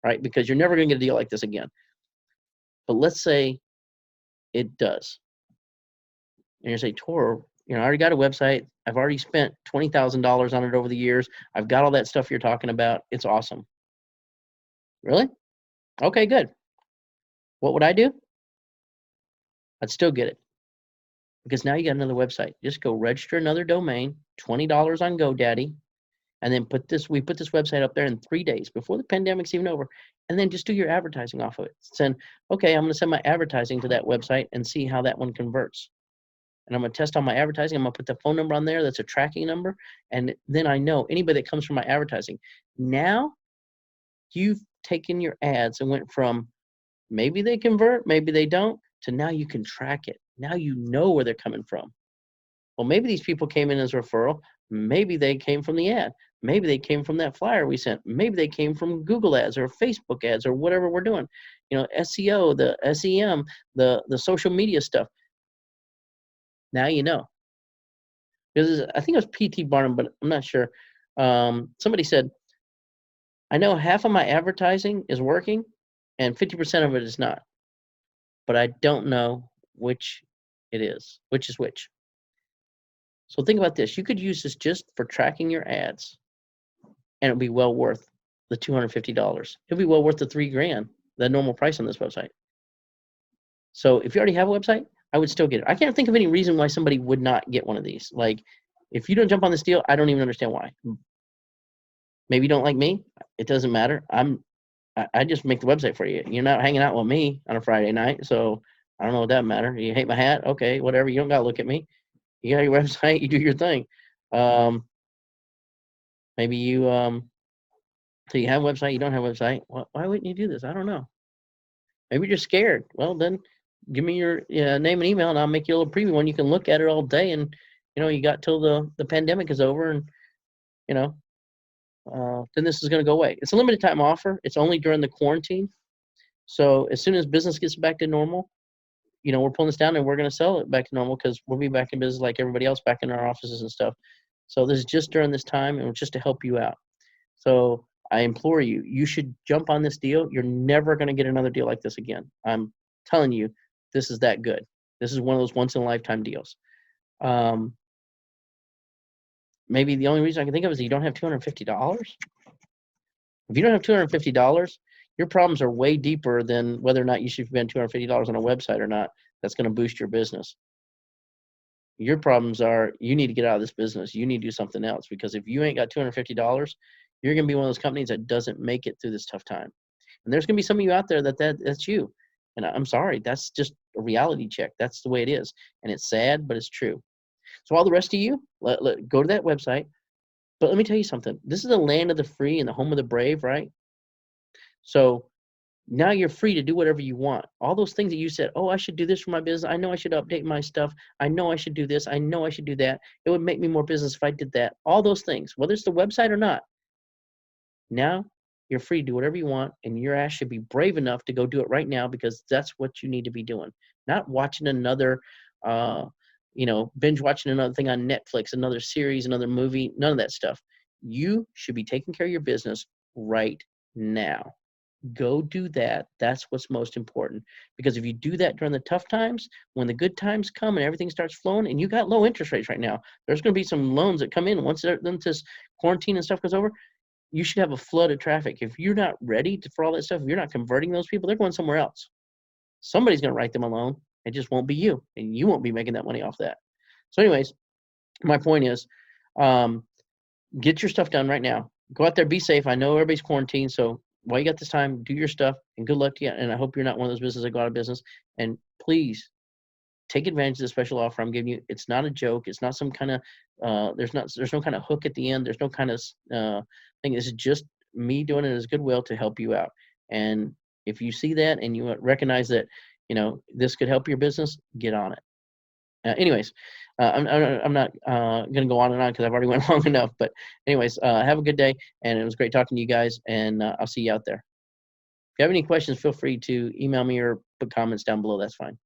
right? Because you're never going to get a deal like this again. But let's say it does. And you say, Toro, I already got a website. I've already spent $20,000 on it over the years. I've got all that stuff you're talking about. It's awesome. Really? Okay, good. What would I do? I'd still get it, because now you got another website. Just go register another domain, $20 on GoDaddy, and then we put this website up there in 3 days before the pandemic's even over, and then just do your advertising off of it. Send, okay, I'm going to send my advertising to that website and see how that one converts. And I'm going to test on my advertising. I'm going to put the phone number on there. That's a tracking number. And then I know anybody that comes from my advertising. Now you've taken your ads and went from maybe they convert, maybe they don't, to now you can track it. Now you know where they're coming from. Well, maybe these people came in as a referral. Maybe they came from the ad. Maybe they came from that flyer we sent. Maybe they came from Google ads or Facebook ads or whatever we're doing. SEO, the SEM, the social media stuff. Now you know. Because I think it was P.T. Barnum, but I'm not sure. Somebody said, I know half of my advertising is working and 50% of it is not. But I don't know which it is, which is which. So think about this. You could use this just for tracking your ads, and it'll be well worth the $250. It'll be well worth the $3,000, the normal price on this website. So if you already have a website, I would still get it. I can't think of any reason why somebody would not get one of these. Like, if you don't jump on this deal, I don't even understand why. Maybe you don't like me. It doesn't matter. I just make the website for you. You're not hanging out with me on a Friday night, so I don't know what that matter. You hate my hat? Okay, whatever. You don't got to look at me. You got your website. You do your thing. Maybe you so you have a website. You don't have a website. Why wouldn't you do this? I don't know. Maybe you're scared. Well, then give me your name and email, and I'll make you a little preview one. You can look at it all day, and you got till the pandemic is over, and then this is going to go away. It's a limited time offer. It's only during the quarantine. So as soon as business gets back to normal, we're pulling this down and we're going to sell it back to normal, because we'll be back in business like everybody else, back in our offices and stuff. So this is just during this time, and it's just to help you out. So I implore you, you should jump on this deal. You're never going to get another deal like this again. I'm telling you, this is that good. This is one of those once in a lifetime deals. Maybe the only reason I can think of is you don't have $250. If you don't have $250, your problems are way deeper than whether or not you should spend $250 on a website or not. That's going to boost your business. Your problems are, you need to get out of this business. You need to do something else, because if you ain't got $250, you're going to be one of those companies that doesn't make it through this tough time. And there's going to be some of you out there that's you. And I'm sorry, that's just a reality check. That's the way it is. And it's sad, but it's true. So all the rest of you, go to that website. But let me tell you something. This is the land of the free and the home of the brave, right? So now you're free to do whatever you want. All those things that you said, oh, I should do this for my business. I know I should update my stuff. I know I should do this. I know I should do that. It would make me more business if I did that. All those things, whether it's the website or not. Now you're free to do whatever you want, and your ass should be brave enough to go do it right now, because that's what you need to be doing. Not watching another, binge watching another thing on Netflix, another series, another movie, none of that stuff. You should be taking care of your business right now. Go do that. That's what's most important. Because if you do that during the tough times, when the good times come and everything starts flowing, and you got low interest rates right now, there's going to be some loans that come in once this quarantine and stuff goes over. You should have a flood of traffic. If you're not ready for all that stuff, if you're not converting those people, they're going somewhere else. Somebody's going to write them a loan. It just won't be you, and you won't be making that money off that. So anyways, my point is, get your stuff done right now. Go out there, be safe. I know everybody's quarantined, so while you got this time, do your stuff, and good luck to you. And I hope you're not one of those businesses that go out of business. And please take advantage of the special offer I'm giving you. It's not a joke. It's not some kind of there's no kind of hook at the end. There's no kind of thing. This is just me doing it as goodwill to help you out. And if you see that and you recognize that, this could help your business, get on it. Anyways, I'm not going to go on and on because I've already went long enough. But anyways, have a good day, and it was great talking to you guys, and I'll see you out there. If you have any questions, feel free to email me or put comments down below. That's fine.